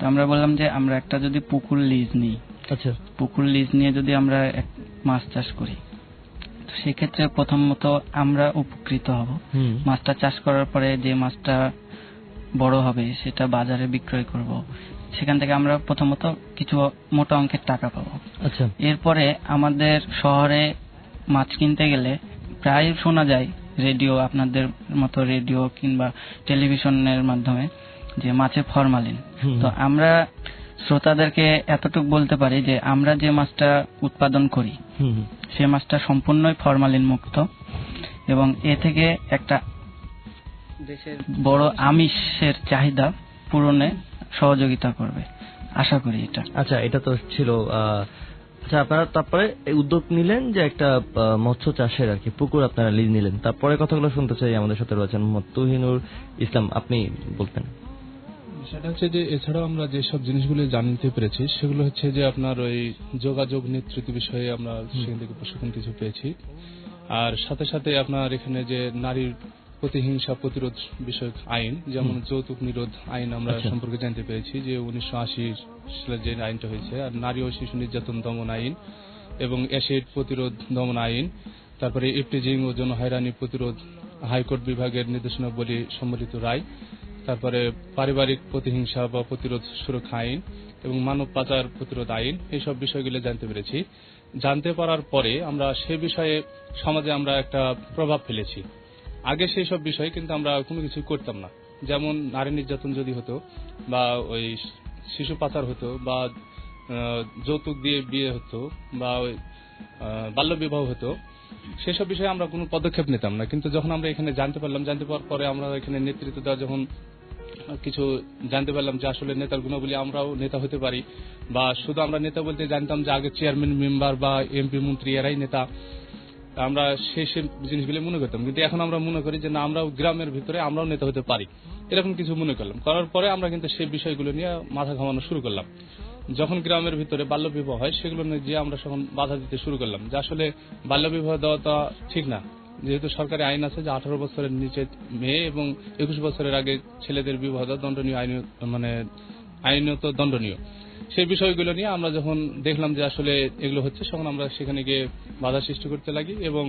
তো আমরা বললাম যে আমরা একটা যদি পুকুর লিজ নিই, আচ্ছা, পুকুর লিজ নিয়ে যদি আমরা মাছ চাষ করি, তো সেক্ষেত্রে প্রথমত আমরা উপকৃত হব। মাছটা চাষ করার পরে যে মাছটা বড় হবে সেটা বাজারে বিক্রয় করব, সেখান থেকে আমরা প্রথমত কিছু মোটা অঙ্কের টাকা পাবো। আচ্ছা, এরপরে আমাদের শহরে মাছ কিনতে গেলে প্রায় শোনা যায় রেডিও, আপনাদের মতো রেডিও কিংবা টেলিভিশনের মাধ্যমে যে মাছে ফরমালিন। তো আমরা শ্রোতাদেরকে এতটুকু বলতে পারি যে আমরা যে মাছটা উৎপাদন করি সে মাছটা সম্পূর্ণই ফরমালিন মুক্ত এবং এ থেকে একটা দেশের বড় আমিষের চাহিদা পূরণে সহযোগিতা করবে, আশা করি এটা। আচ্ছা, এটা তো ছিল। আচ্ছা, আপনারা তারপরে এই উদ্যোগ নিলেন যে একটা মৎস্য চাষের আর কি পুকুর আপনারা লিজ নিলেন, তারপরে কথাগুলো শুনতে চাই। আমাদের সাথে রয়েছেন মোহাম্মদ তুহিনুর ইসলাম, আপনি বলতেন। সেটা হচ্ছে যে এছাড়াও আমরা যেসব জিনিসগুলো জানতে পেরেছি সেগুলো হচ্ছে যে আপনার ওই যোগাযোগ নেতৃত্ব বিষয়ে আমরা সেখান থেকে প্রশিক্ষণ কিছু পেয়েছি। আর সাথে সাথে আপনার এখানে যে নারীর প্রতিহিংসা প্রতিরোধ বিষয়ক আইন, যেমন যৌতুক নিরোধ আইন আমরা সম্পর্কে জানতে পেরেছি যে 1980 সালের যে আইনটা হয়েছে, আর নারী ও শিশু নির্যাতন দমন আইন এবং অ্যাসিড প্রতিরোধ দমন আইন, তারপরে ইফটিজিং ও যৌন হয়রানি প্রতিরোধ হাইকোর্ট বিভাগের নির্দেশনাবলী সম্বলিত রায়, তারপরে পারিবারিক প্রতিহিংসা বা প্রতিরোধ সুরক্ষা আইন এবং মানব পাচার প্রতিরোধ আইন, এইসব বিষয়গুলো জানতে পেরেছি। জানতে পারার পরে আমরা সে বিষয়ে সমাজে আমরা একটা প্রভাব ফেলেছি। আগে সেই সব বিষয় কিন্তু আমরা কোনো কিছু করতাম না, যেমন নারী নির্যাতন যদি হতো বা ওই শিশু পাচার হতো বা যৌতুক দিয়ে বিয়ে হতো বা ওই বাল্য বিবাহ হতো, সেসব বিষয়ে আমরা কোনো পদক্ষেপ নিতাম না। কিন্তু যখন আমরা এখানে জানতে পারলাম, জানতে পারার পরে আমরা এখানে নেতৃত্ব দেওয়া যখন কিছু জানতে পারলাম যে আসলে নেতার গুণাবলী আমরাও নেতা হতে পারি, বা শুধু আমরা নেতা বলতে জানতাম যে আগে চেয়ারম্যান মেম্বার বা এমপি মন্ত্রী এরাই নেতা, আমরা সেই জিনিসগুলো মনে করতাম। কিন্তু এখন আমরা মনে করি যে না, আমরাও গ্রামের ভিতরে আমরাও নেতা হতে পারি, এরকম কিছু মনে করলাম। করার পরে আমরা কিন্তু সেই বিষয়গুলো নিয়ে মাথা ঘামানো শুরু করলাম। যখন গ্রামের ভিতরে বাল্য বিবাহ হয় সেগুলো নিয়ে যে আমরা তখন বাধা দিতে শুরু করলাম যে আসলে বাল্য বিবাহ দেওয়াটা ঠিক না, যেহেতু সরকারি আইন আছে যে 18 বছরের নিচে মেয়ে এবং 21 বছরের আগে ছেলেদের বিবাহ দেওয়া দণ্ডনীয় আইন, মানে আইনত দণ্ডনীয়। সেই বিষয়গুলো নিয়ে আমরা যখন দেখলাম যে আসলে এগুলো হচ্ছে, তখন আমরা সেখানে গিয়ে বাধা সৃষ্টি করতে লাগি এবং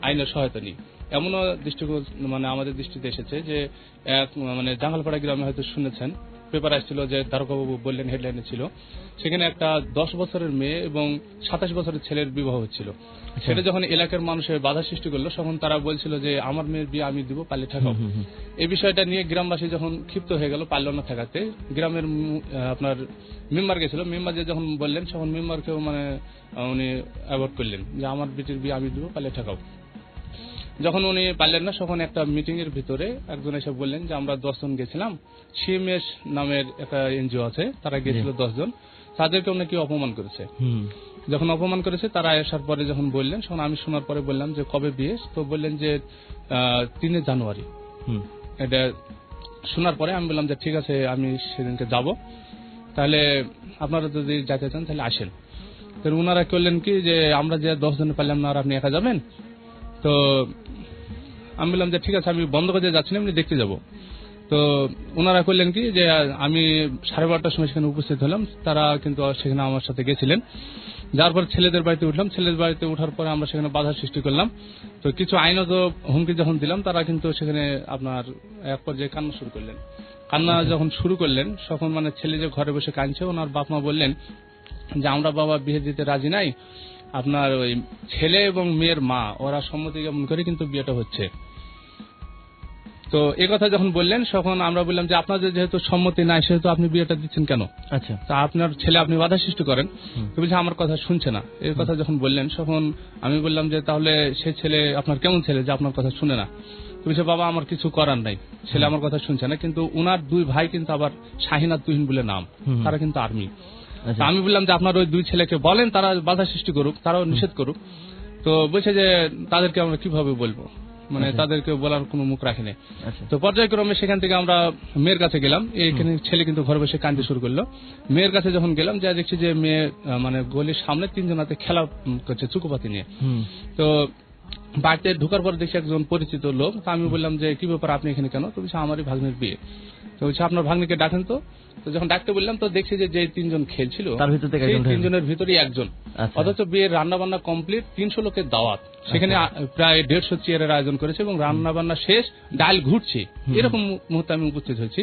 আইনের সহায়তা নিই। এমনও দৃষ্টিকোণ মানে আমাদের দৃষ্টিতে এসেছে যে এক মানে জাঙ্গালপাড়া গ্রামে হয়তো শুনেছেন, পেপার আসছিল যে দ্বারকাবাবু বললেন, হেডলাইনে ছিল, সেখানে একটা 10 বছরের মেয়ে এবং 27 বছরের ছেলের বিবাহ হচ্ছিল। সেটা যখন এলাকার মানুষের বাধা সৃষ্টি করলো তখন তারা বলছিল যে আমার মেয়ের বিয়ে আমি দিব, পারলে ঠেকাও। এই বিষয়টা নিয়ে গ্রামবাসী যখন ক্ষিপ্ত হয়ে গেল, পারল না ঠেকাতে, গ্রামের আপনার মেম্বার গেছিল, মেম্বার যে যখন বললেন তখন মেম্বারকেও মানে উনি অ্যাভয়েড করলেন যে আমার বেটির বিয়ে আমি দিব, পারলে ঠেকাও। যখন উনি পারলেন না তখন একটা মিটিং এর ভিতরে একজন এসে বললেন যে আমরা 10 জন গেছিলাম, সিএমএস নামের একটা এনজিও আছে, তারা গেছিল 10 জন, তাদেরকেও নাকি অপমান করেছে। যখন অপমান করেছে তারা আসার পরে যখন বললেন, তখন আমি শোনার পরে বললাম যে কবে বিয়ে, তো বললেন যে 3 জানুয়ারি। এটা শোনার পরে আমি বললাম যে ঠিক আছে, আমি সেদিনকে যাব, তাহলে আপনারা যদি যেতে চান তাহলে আসেন। তো ওনারা করলেন কি যে আমরা যে 10 জন পারলাম না, আর আপনি একা যাবেন? তো আমি বললাম যে ঠিক আছে, আমি বন্ধ করে যাচ্ছি না, এমনি দেখতে যাব। তো ওনারা করলেন কি যে আমি 12:30টার সময় সেখানে উপস্থিত হলাম, তারা কিন্তু সেখানে আমার সাথে গেছিলেন। যার পর ছেলেদের বাড়িতে উঠলাম, ছেলেদের বাড়িতে ওঠার পরে আমরা সেখানে বাধা সৃষ্টি করলাম। তো কিছু আইনত হুমকি যখন দিলাম, তারা কিন্তু সেখানে আপনার এক পর্যায়ে কান্না শুরু করলেন। কান্না যখন শুরু করলেন তখন মানে ছেলে যে ঘরে বসে কাঁদছে, ওনার বাপ মা বললেন যে আমরা বাবা বিয়ে দিতে রাজি নাই, আপনার ওই ছেলে এবং মেয়ের মা ওরা সম্মতি জ্ঞাপন করে কিন্তু বিয়েটা হচ্ছে। তো এই কথা যখন বললেন তখন আমরা বললাম যে আপনাদের যেহেতু সম্মতি নাই সেহেতু আপনি বিয়েটা দিচ্ছেন কেন? আচ্ছা, তা আপনার ছেলে আপনি বাধা সৃষ্টি করেন। তো বলছে আমার কথা শুনছে না। এই কথা যখন বললেন তখন আমি বললাম যে তাহলে সে ছেলে আপনার কেমন ছেলে যে আপনার কথা শুনে না? তো বলছে বাবা আমার কিছু করার নাই, ছেলে আমার কথা শুনছে না। কিন্তু উনার 2 ভাই কিন্তু আবার শাহিন আর তুহিন বলে নাম, তারা কিন্তু আর্মি। আমি বললাম যে আপনার ওই 2 ছেলেকে বলেন তারা বাধা সৃষ্টি করুক, তারাও নিষেধ করুক। তো বলছে যে তাদেরকে আমরা কিভাবে বলবো, মানে তাদেরকে বলার কোনো মুখ রাখি নাই। তো পর্যায়ক্রমে সেখান থেকে আমরা মেয়ের কাছে গেলাম। এইখানে ছেলে কিন্তু ঘরে বসে কাঁদতে শুরু করলো। মেয়ের কাছে যখন গেলাম, যা দেখছি যে মেয়ে মানে গলির সামনে 3 জন হাতে খেলা করছে চুকোপাতি নিয়ে। তো বাড়িতে ঢোকার পর দেখছি একজন পরিচিত লোক। তো আমি বললাম যে কি ব্যাপার, আপনি এখানে কেন? তো বলছে আমারই ভাগ্নের বিয়ে। তো বলছে আপনার ভাগ্নিকে ডাকেন তো। তো যখন ডাকতে বললাম তো দেখছি যে 3জন খেলছিল তার ভিতর থেকে সেই একজন 3জনের ভিতরেই একজন। অথচ বিয়ের রান্না বান্না কমপ্লিট, 300 লোকের দাওয়াত, সেখানে প্রায় 150 চেয়ারের আয়োজন করেছে এবং রান্না বান্না শেষ, ডাল ঘুরছে, এরকম মুহূর্তে আমি উপস্থিত হয়েছি।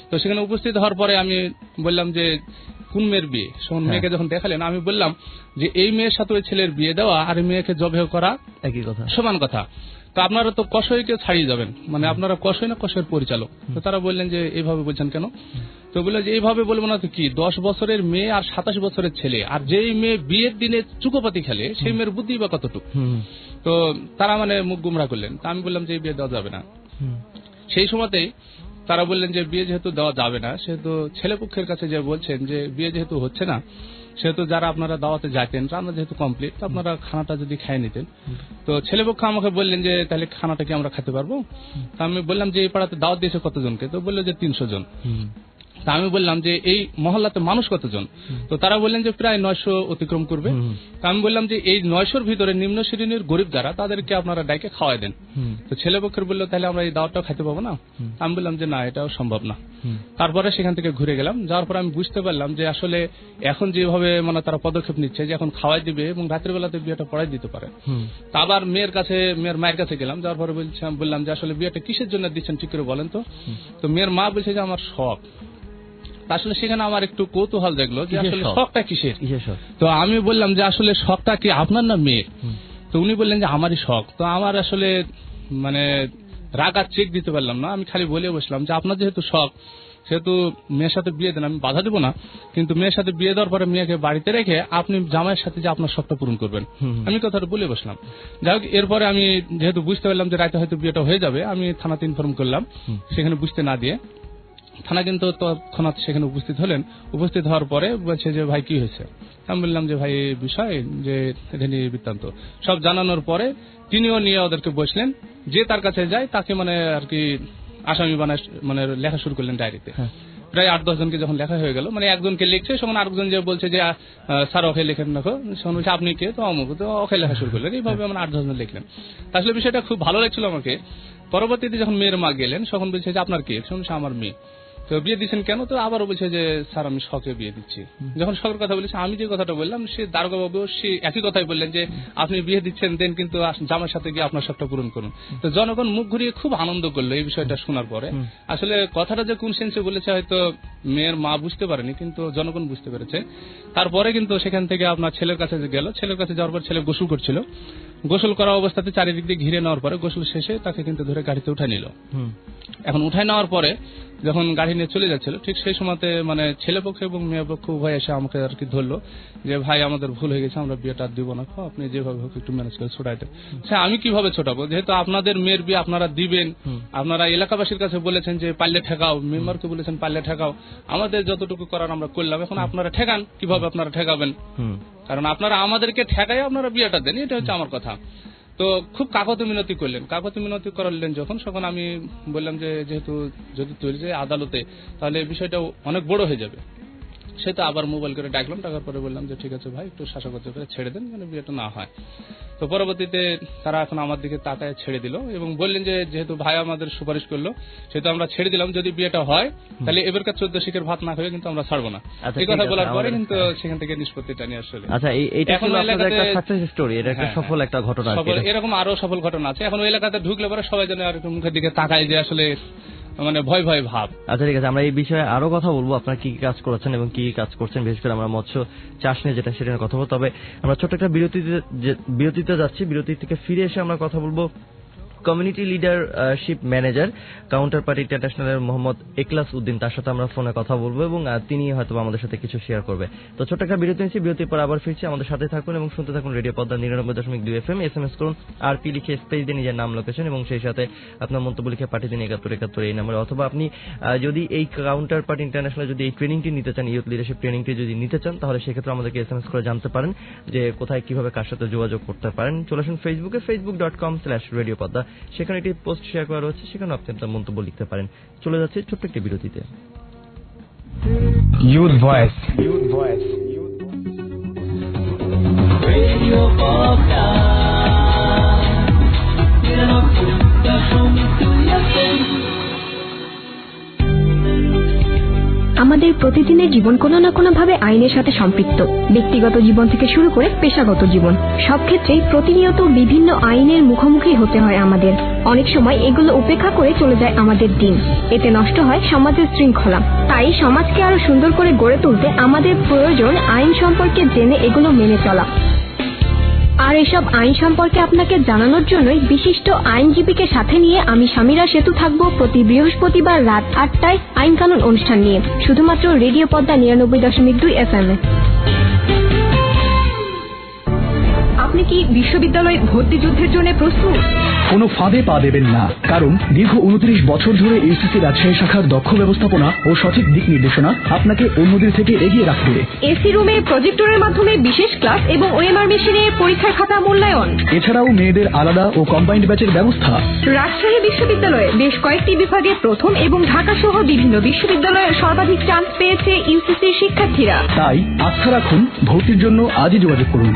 তো সেখানে উপস্থিত হওয়ার পরে আমি বললাম যে কোন মেয়ের বিয়ে? মেয়েকে যখন দেখালেন আমি বললাম যে এই মেয়ের সাথে ওই ছেলের বিয়ে দেওয়া আর মেয়েকে জবেহ করা একই কথা, সমান কথা। তো আপনারা তো কষইকে ছাড়িয়ে যাবেন, মানে আপনারা কষই না কষের পরিচালক। তো তারা বললেন যে এইভাবে বলছেন কেন? তো বললো যে এইভাবে বলবো না তো কি, 10 বছরের মেয়ে আর 27 বছরের ছেলে, আর যেই মেয়ে বিয়ের দিনে চুকোপাতি খেলে সেই মেয়ের বুদ্ধি বা কতটুকু? তো তারা মানে মুখ গুমরা করলেন। তা আমি বললাম যে বিয়ে দেওয়া যাবে না। সেই সময়তেই তারা বললেন যে বিয়ে যেহেতু দেওয়া যাবে না, সেহেতু ছেলেপক্ষের কাছে যে বলছেন যে বিয়ে যেহেতু হচ্ছে না, সেহেতু যারা আপনারা দাওয়াতে যাইতেন, রান্না যেহেতু কমপ্লিট, আপনারা খানাটা যদি খাইয়ে নিতেন। তো ছেলেপক্ষ আমাকে বললেন যে তাহলে খানাটা কি আমরা খেতে পারবো? তা আমি বললাম যে এই পাড়াতে দাওয়াত দিয়েছে কতজনকে? তো বললো যে 300 জন। তা আমি বললাম যে এই মহল্লাতে মানুষ কতজন? তো তারা বললেন যে প্রায় 900 অতিক্রম করবে। তা আমি বললাম যে এই 900-র ভিতরে নিম্ন শ্রেণীর গরিব যারা, তাদেরকে আপনারা ডাইকে খাওয়াই দেন। তো ছেলেপক্ষের বললো তাহলে আমরা এই দাওয়াতটাও খাইতে পাবো না? আমি বললাম যে না, এটাও সম্ভব না। তারপরে সেখান থেকে ঘুরে গেলাম। যাওয়ার পর আমি বুঝতে পারলাম যে আসলে এখন যেভাবে মানে তারা পদক্ষেপ নিচ্ছে যে এখন খাওয়াই দিবে এবং রাতের বেলাতে বিয়েটা পড়াই দিতে পারে। তা আবার মেয়ের মায়ের কাছে গেলাম। যাওয়ার পরে বললাম যে আসলে বিয়েটা কিসের জন্য দিচ্ছেন ঠিক করে বলেন তো। তো মেয়ের মা বলছে যে আমার শখ। আসলে সেখানে আমার একটু কৌতূহল দেখলো যে আসলে শখটা কিসের। তো আমি বললাম যে আসলে শখটা কি আপনার না মেয়ের? তো উনি বললেন যে আমারই শখ। তো আমার আসলে মানে রাগ আর চেক দিতে পারলাম না, আমি খালি বলে বসলাম যে আপনার যেহেতু শখ, সেহেতু মেয়ের সাথে বিয়ে দেন, আমি বাধা দেবো না, কিন্তু মেয়ের সাথে বিয়ে দেওয়ার পরে মেয়েকে বাড়িতে রেখে আপনি জামাইয়ের সাথে যে আপনার শখটা পূরণ করবেন, আমি কথাটা বলে বসলাম। যাই হোক, এরপরে আমি যেহেতু বুঝতে পারলাম যে রাতে হয়তো বিয়েটা হয়ে যাবে, আমি থানাতে ইনফর্ম করলাম। সেখানে বুঝতে না দিয়ে থানা কিন্তু তৎক্ষণাৎ সেখানে উপস্থিত হলেন। উপস্থিত হওয়ার পরে বলছে যে ভাই কি হয়েছে? আমি বললাম যে ভাই এই বিষয় যে এটা নিয়ে বৃত্তান্ত সব জানানোর পরে তিনিও নিয়ে ওদেরকে বসলেন, যে তার কাছে যায় তাকে মানে আর কি আসামি বানায় মানে লেখা শুরু করলেন ডায়েরিতে। প্রায় 8-10 জনকে যখন লেখা হয়ে গেল, মানে একজনকে লিখছে, তখন আরেকজন যে বলছে যে স্যার ওকে লেখেন রাখো, তখন বলছে আপনি কে? তো অমুক। তো ওকে লেখা শুরু করলেন। এইভাবে মানে 8-10 জন লিখলেন। আসলে বিষয়টা খুব ভালো লাগছিল আমাকে। পরবর্তীতে যখন মেয়ের মা গেলেন, তখন বলছে যে আপনার কে? শুনছে আমার মেয়ে। তো বিয়ে দিচ্ছেন কেন? তো আবারও বলছে যে স্যার আমি শখে বিয়ে দিচ্ছি। যখন শখের কথা বলেছে, আমি যে কথাটা বললাম, সে দারোগা বাবু সে একই কথাই বললেন যে আপনি বিয়ে দিচ্ছেন দেন, কিন্তু জামার সাথে গিয়ে আপনার শখটা পূরণ করুন। তো জনগণ মুখ ঘুরিয়ে খুব আনন্দ করলো এই বিষয়টা শোনার পরে। আসলে কথাটা যে কোন সেন্সে বলেছে হয়তো মেয়ের মা বুঝতে পারেনি, কিন্তু জনগণ বুঝতে পেরেছে। তারপরে কিন্তু সেখান থেকে আপনার ছেলের কাছে গেল। ছেলের কাছে যাওয়ার পর ছেলে গোসল করছিল। গোসল করা অবস্থাতে চারিদিক দিয়ে ঘিরে নেওয়ার পরে গোসল শেষে তাকে কিন্তু ধরে গাড়িতে উঠাই নিল। এখন উঠাই নেওয়ার পরে যখন গাড়ি নিয়ে চলে যাচ্ছিল, ঠিক সেই সময়তে মানে ছেলে পক্ষ এবং মেয়ে পক্ষ উভয় এসে আমাকে আর কি ধরলো যে ভাই আমাদের ভুল হয়ে গেছে, আমরা বিয়েটা দিব না, আপনি যেভাবে হোক একটু ম্যানেজ করে ছোটাই দেন। আমি কিভাবে ছোটাবো? যেহেতু আপনাদের মেয়ের বিয়ে আপনারা দিবেন, আপনারা এলাকাবাসীর কাছে বলেছেন যে পারলে ঠেকাও, মেম্বারকে বলেছেন পারলে ঠেকাও, আমাদের যতটুকু করার আমরা করলাম। এখন আপনারা ঠেকান, কিভাবে আপনারা ঠেকাবেন? কারণ আপনারা আমাদেরকে ঠেকাই আপনারা বিয়েটা দেন, এটা হচ্ছে আমার কথা। তো খুব কাকতি মিনতি করলেন। কাকতি মিনতি করলেন যখন আমি বললাম যে যেহেতু যদি চলে যায় আদালতে, তাহলে বিষয়টা অনেক বড় হয়ে যাবে। সে তো আবার মোবাইল করে ডাকলাম। ডাকার পরে বললাম যে ঠিক আছে ভাই, একটু শাসকতা করে ছেড়ে দেন, মানে বিয়েটা না হয়। তো পরবর্তীতে তারা এখন আমার দিকে তাকায় ছেড়ে দিল এবং বললেন যে যেহেতু ভাই আমাদের সুপারিশ করলো, সেহেতু আমরা ছেড়ে দিলাম। যদি বিয়েটা হয় তাহলে এবারকার 14 শিখের ভাত না হয়ে কিন্তু আমরা ছাড়বো না। এই কথা বলার পরে কিন্তু সেখান থেকে নিষ্পত্তিটা নিয়ে আসলে সফল একটা ঘটনা। এরকম আরো সফল ঘটনা আছে। এখন ওই এলাকাতে ঢুকলে পরে সবাই যেন আর মুখের দিকে তাকায় যে আসলে মানে ভয় ভয় ভাব। আচ্ছা ঠিক আছে, আমরা এই বিষয়ে আরো কথা বলবো, আপনারা কি কাজ করেছেন এবং কি কাজ করছেন, বিশেষ করে আমরা মৎস্য চাষ নিয়ে যেটা সেটা নিয়ে কথা বলবো। তবে আমরা ছোট্ট একটা বিরতিতে যাচ্ছি। বিরতি থেকে ফিরে এসে আমরা কথা বলবো community leadership manager counterpart ইন্টারন্যাশনালের মোহাম্মদ এখলাস উদ্দিন, তার সাথে আমরা ফোনে কথা বলবো এবং তিনি হয়তো আমাদের সাথে কিছু শেয়ার করবে। তো ছোট্ট একটা বিরতি নিচ্ছি, বিরতির পর আবার ফিরছি। আমাদের সাথে থাকুন এবং শুনতে থাকুন রেডিও পদ্মা 99.2 FM। SMS করুন RP লিখে স্পেস দিয়ে নিজের নাম, লোকেশন এবং সেই সাথে আপনার মন্তব্য লিখে পাঠিয়ে দিন 7171 এই নম্বরে। অথবা আপনি যদি এই কাউন্টার পার্টি ইন্টারন্যাশনাল যদি এই ট্রেনিংটি নিতে চান, ইউথ লিডারশিপ ট্রেনিংটি যদি নিতে চান, তাহলে সেক্ষেত্রে আমাদেরকে SMS করে জানতে পারেন যে কোথায় কিভাবে কার সাথে যোগাযোগ করতে পারেন। চলে আসুন ফেসবুকে facebook.com/radiopodda, সেখানে একটি পোস্ট শেয়ার করা রয়েছে, সেখানে আপনি আপনার মন্তব্য লিখতে পারেন। চলে যাচ্ছে ছোট্ট একটি বিরতিতে। ইউথ ভয়েস রেডিও পদ্মা প্রতিদিনের জীবন কোনো না কোনো ভাবে আইনের সাথে সম্পৃক্ত। ব্যক্তিগত জীবন থেকে শুরু করে পেশাগত জীবন, সব ক্ষেত্রেই প্রতিনিয়ত বিভিন্ন আইনের মুখোমুখি হতে হয় আমাদের। অনেক সময় এগুলো উপেক্ষা করে চলে যায় আমাদের দিন, এতে নষ্ট হয় সমাজের শৃঙ্খলা। তাই সমাজকে আরো সুন্দর করে গড়ে তুলতে আমাদের প্রয়োজন আইন সম্পর্কে জেনে এগুলো মেনে চলা। আর এসব আইন সম্পর্কে আপনাকে জানানোর জন্যই বিশিষ্ট আইনজীবীকে সাথে নিয়ে আমি সামিরা সেতু থাকবো প্রতি বৃহস্পতিবার রাত 8টায় আইন কানুন অনুষ্ঠান নিয়ে, শুধুমাত্র রেডিও পদ্মা 99.2 FM এ। আপনি কি বিশ্ববিদ্যালয় ভর্তি যুদ্ধের জন্য প্রস্তুত? কোনো ফাঁদে পা দেবেন না, কারণ দীর্ঘ 29 বছর ধরে ইউসিসি রাজশাহী শাখার দক্ষ ব্যবস্থাপনা ও সঠিক দিক নির্দেশনা আপনাকে অন্যদের থেকে এগিয়ে রাখবে। এসি রুমে প্রজেক্টরের মাধ্যমে বিশেষ ক্লাস এবং ওএমআর মেশিনে পরীক্ষার খাতা মূল্যায়ন। এছাড়াও মেয়েদের আলাদা ও কম্বাইন্ড ব্যাচের ব্যবস্থা। রাজশাহী বিশ্ববিদ্যালয়ে বেশ কয়েকটি বিভাগে প্রথম এবং ঢাকা সহ বিভিন্ন বিশ্ববিদ্যালয়ে সর্বাধিক চান্স পেয়েছে ইউসিসির শিক্ষার্থীরা। তাই আস্থা রাখুন, ভর্তির জন্য আজই যোগাযোগ করুন।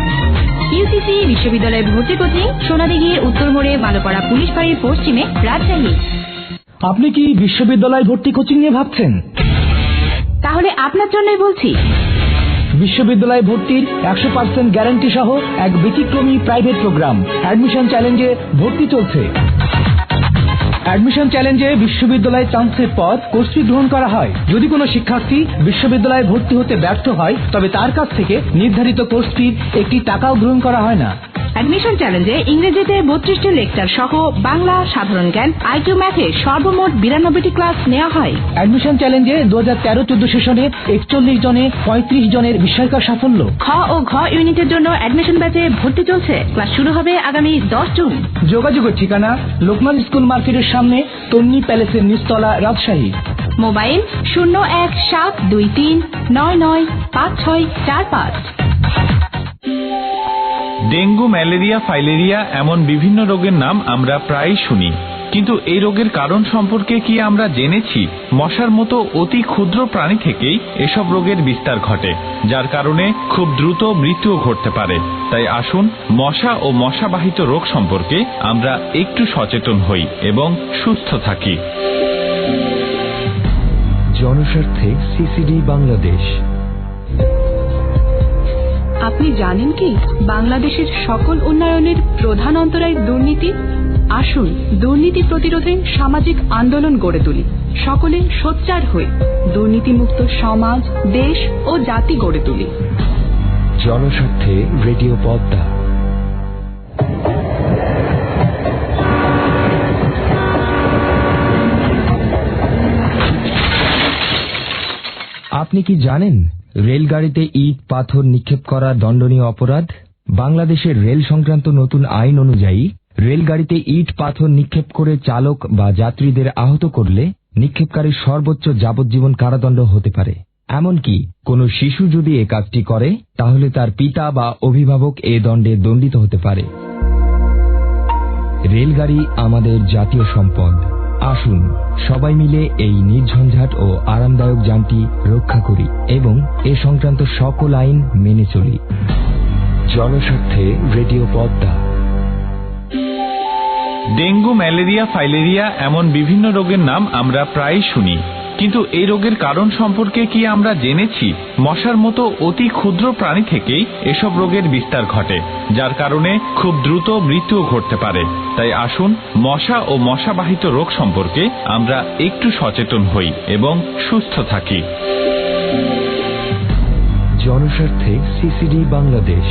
ইউসিসি বিশ্ববিদ্যালয়ের ভর্তি কোচিং সোনাদিঘির উত্তর মোড়ে বালুপাড়া পুলিশ বাড়ির পশ্চিমে রাজশাহী। আপনি কি বিশ্ববিদ্যালয় ভর্তি কোচিং নিয়ে ভাবছেন? তাহলে আপনার জন্যই বলছি। বিশ্ববিদ্যালয় ভর্তির 100% গ্যারান্টি সহ এক ব্যতিক্রমী প্রাইভেট প্রোগ্রাম অ্যাডমিশন চ্যালেঞ্জে ভর্তি চলছে। অ্যাডমিশন চ্যালেঞ্জে বিশ্ববিদ্যালয়ে চান্সের পর কোর্স ফি গ্রহণ করা হয়। যদি কোনো শিক্ষার্থী বিশ্ববিদ্যালয়ে ভর্তি হতে ব্যর্থ হয় তবে তার কাছ থেকে নির্ধারিত কোর্স ফির একটি টাকাও গ্রহণ করা হয় না। অ্যাডমিশন চ্যালেঞ্জে ইংরেজিতে 32টি লেকচার সহ বাংলা, সাধারণ জ্ঞান, আইকিউ ম্যাথে সর্বমোট 92টি ক্লাস নেওয়া হয়। অ্যাডমিশন চ্যালেঞ্জে 2013-14 সেশনে 41 জনে 35 জনের বিস্ময়কর সাফল্য। খ ও ঘ ইউনিটের জন্য অ্যাডমিশন ব্যাচে ভর্তি চলছে। ক্লাস শুরু হবে আগামী 10 জুন। যোগাযোগের ঠিকানা লোকমান স্কুল মার্কেটের সামনে, তন্নি প্যালেসের নিচতলা, Rajshahi. Mobile 01723995645। Dengue, malaria, filaria এমন বিভিন্ন রোগের নাম আমরা প্রায়ই শুনি, কিন্তু এই রোগের কারণ সম্পর্কে কি আমরা জেনেছি? মশার মতো অতি ক্ষুদ্র প্রাণী থেকেই এসব রোগের বিস্তার ঘটে, যার কারণে খুব দ্রুত মৃত্যুও ঘটতে পারে। তাই আসুন মশা ও মশাবাহিত রোগ সম্পর্কে আমরা একটু সচেতন হই এবং সুস্থ থাকি। জনস্বার্থে সিসিডি বাংলাদেশ। আপনি জানেন কি বাংলাদেশের সকল উন্নয়নের প্রধান অন্তরায় দুর্নীতি? আসুন দুর্নীতি প্রতিরোধে সামাজিক আন্দোলন গড়ে তুলি, সকলে সোচ্চার হয়ে দুর্নীতিমুক্ত সমাজ, দেশ ও জাতি গড়ে তুলি। জনস্বার্থে রেডিও পদ্মা। আপনি কি জানেন রেলগাড়িতে ইট পাথর নিক্ষেপ করা দণ্ডনীয় অপরাধ? বাংলাদেশের রেল সংক্রান্ত নতুন আইন অনুযায়ী রেলগাড়িতে ইট পাথর নিক্ষেপ করে চালক বা যাত্রীদের আহত করলে নিক্ষেপকারীর সর্বোচ্চ যাবজ্জীবন কারাদণ্ড হতে পারে। এমনকি কোনো শিশু যদি এ কাজটি করে তাহলে তার পিতা বা অভিভাবক এ দণ্ডে দণ্ডিত হতে পারে। রেলগাড়ি আমাদের জাতীয় সম্পদ। আসুন সবাই মিলে এই নির্ঝঞ্ঝাট ও আরামদায়ক যানটি রক্ষা করি এবং এ সংক্রান্ত সকল আইন মেনে চলি। জনস্বার্থে radio Padma. Dengue, malaria, filaria এমন বিভিন্ন রোগের নাম আমরা প্রায়ই শুনি, কিন্তু এই রোগের কারণ সম্পর্কে কি আমরা জেনেছি? মশার মতো অতি ক্ষুদ্র প্রাণী থেকেই এসব রোগের বিস্তার ঘটে, যার কারণে খুব দ্রুত মৃত্যুও ঘটতে পারে। তাই আসুন মশা ও মশাবাহিত রোগ সম্পর্কে আমরা একটু সচেতন হই এবং সুস্থ থাকি। জনস্বার্থে সিসিডি বাংলাদেশ।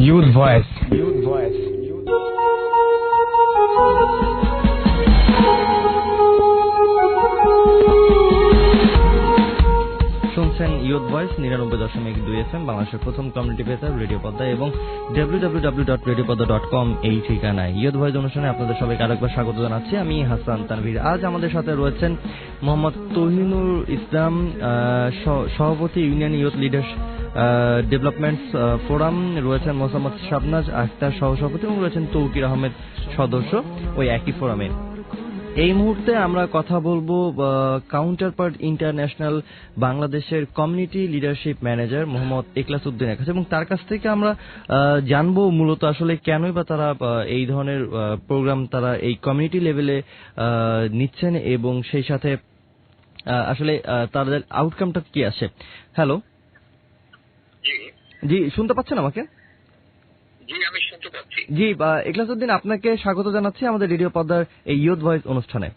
Youth Voice. শুনছেন ইউথ ভয়েস 99.2 FM, বাংলাদেশের প্রথম কমিউনিটি বেতার রেডিও পদ্মা এবং www.radiopodda.com এই ঠিকানায় ইউথ ভয়েস অনুষ্ঠানে আপনাদের সবাইকে আরেকবার স্বাগত জানাচ্ছি। আমি হাসান তানভীর। আজ আমাদের সাথে রয়েছেন মোহাম্মদ তহিনুর ইসলাম, সভাপতি union youth leaders development forum, রয়েছেন মোহাম্মদ শাবনাজ আখতার, সহসভাপতি, এবং রয়েছেন তৌকির আহমেদ, সদস্য ওই একই ফোরামে। এই মুহূর্তে আমরা কথা বলবো কাউন্টারপার্ট ইন্টারন্যাশনাল বাংলাদেশের কমিউনিটি লিডারশিপ ম্যানেজার মোহাম্মদ ইখলাস উদ্দিনের কাছে, এবং তার কাছ থেকে আমরা জানবো মূলত আসলে কেনই বা তারা এই ধরনের প্রোগ্রাম তারা এই কমিউনিটি লেভেলে নিচ্ছেন এবং সেই সাথে আসলে তাদের আউটকামটা কি আসে। হ্যালো, জি শুনতে পাচ্ছেন আমাকে? জি, আমি শুনতে পাচ্ছি। জি, ইখলাস উদ্দিন, আপনাকে স্বাগত জানাচ্ছি আমাদের রেডিও পদ্মার এই ইয়ুথ ভয়েস অনুষ্ঠানে।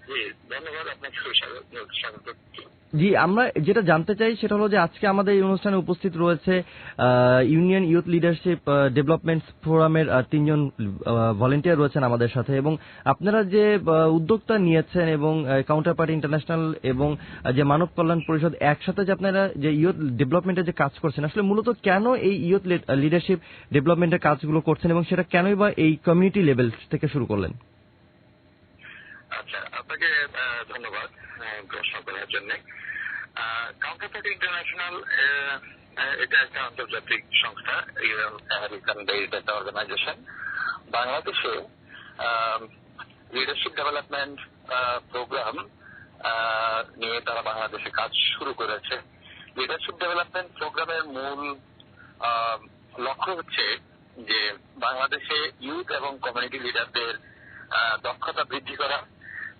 জি, ধন্যবাদ, আপনাকে স্বাগত। জি, আমরা যেটা জানতে চাই সেটা হলো যে আজকে আমাদের এই অনুষ্ঠানে উপস্থিত রয়েছে ইউনিয়ন ইউথ লিডারশিপ ডেভেলপমেন্ট ফোরামের 3 জন ভলেন্টিয়ার রয়েছেন আমাদের সাথে, এবং আপনারা যে উদ্যোগটা নিয়েছেন এবং কাউন্টারপার্ট ইন্টারন্যাশনাল এবং যে মানব কল্যাণ পরিষদ একসাথে যে আপনারা যে ইউথ ডেভেলপমেন্টের যে কাজ করছেন, আসলে মূলত কেন এই ইউথ লিডারশিপ ডেভেলপমেন্টের কাজগুলো করছেন এবং সেটা কেনই বা এই কমিউনিটি লেভেল থেকে শুরু করলেন? আচ্ছা, আপনাকে ধন্যবাদ প্রশ্ন করার জন্য। কাউন্টারপার্ট ইন্টারন্যাশনাল এটা একটা আন্তর্জাতিক সংস্থা, আমেরিকান বেসড একটা অর্গানাইজেশন। বাংলাদেশে লিডারশিপ ডেভেলপমেন্ট প্রোগ্রাম নিয়ে তারা বাংলাদেশে কাজ শুরু করেছে। লিডারশিপ ডেভেলপমেন্ট প্রোগ্রামের মূল লক্ষ্য হচ্ছে যে বাংলাদেশে ইউথ এবং কমিউনিটি লিডারদের দক্ষতা বৃদ্ধি করা,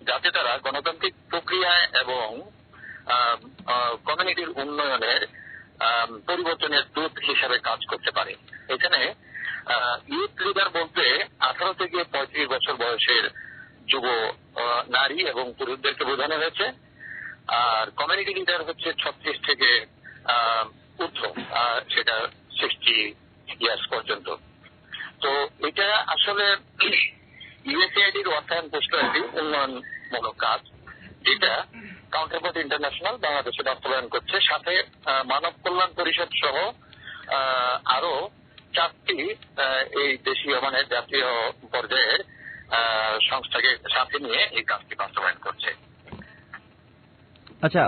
যাতে তারা গণতান্ত্রিক প্রক্রিয়ায় এবং কমিউনিটির উন্নয়নের পরিবর্তনের দূত হিসাবে কাজ করতে পারে। এখানে ইউথ লিডার বলতে 18 থেকে 35 বছর বয়সের যুব নারী এবং পুরুষদেরকে বোঝানো হয়েছে, আর কমিউনিটি লিডার হচ্ছে 36 থেকে ঊর্ধ্ব, সেটা 60 ইয়ার্স পর্যন্ত। তো এটা আসলে ইউএসএআইডির অর্থায়ন পুষ্ট একটি উন্নয়নমূলক কাজ, যেটা কাউন্টারপার্ট ইন্টারন্যাশনাল বাংলাদেশে বাস্তবায়ন করছে। সাথে মানব কল্যাণ পরিষদ সহ আরো 4টি এই দেশীয় মানে জাতীয় পর্যায়ের সংস্থাকে সাথে নিয়ে এই কাজটি বাস্তবায়ন করছে। আচ্ছা,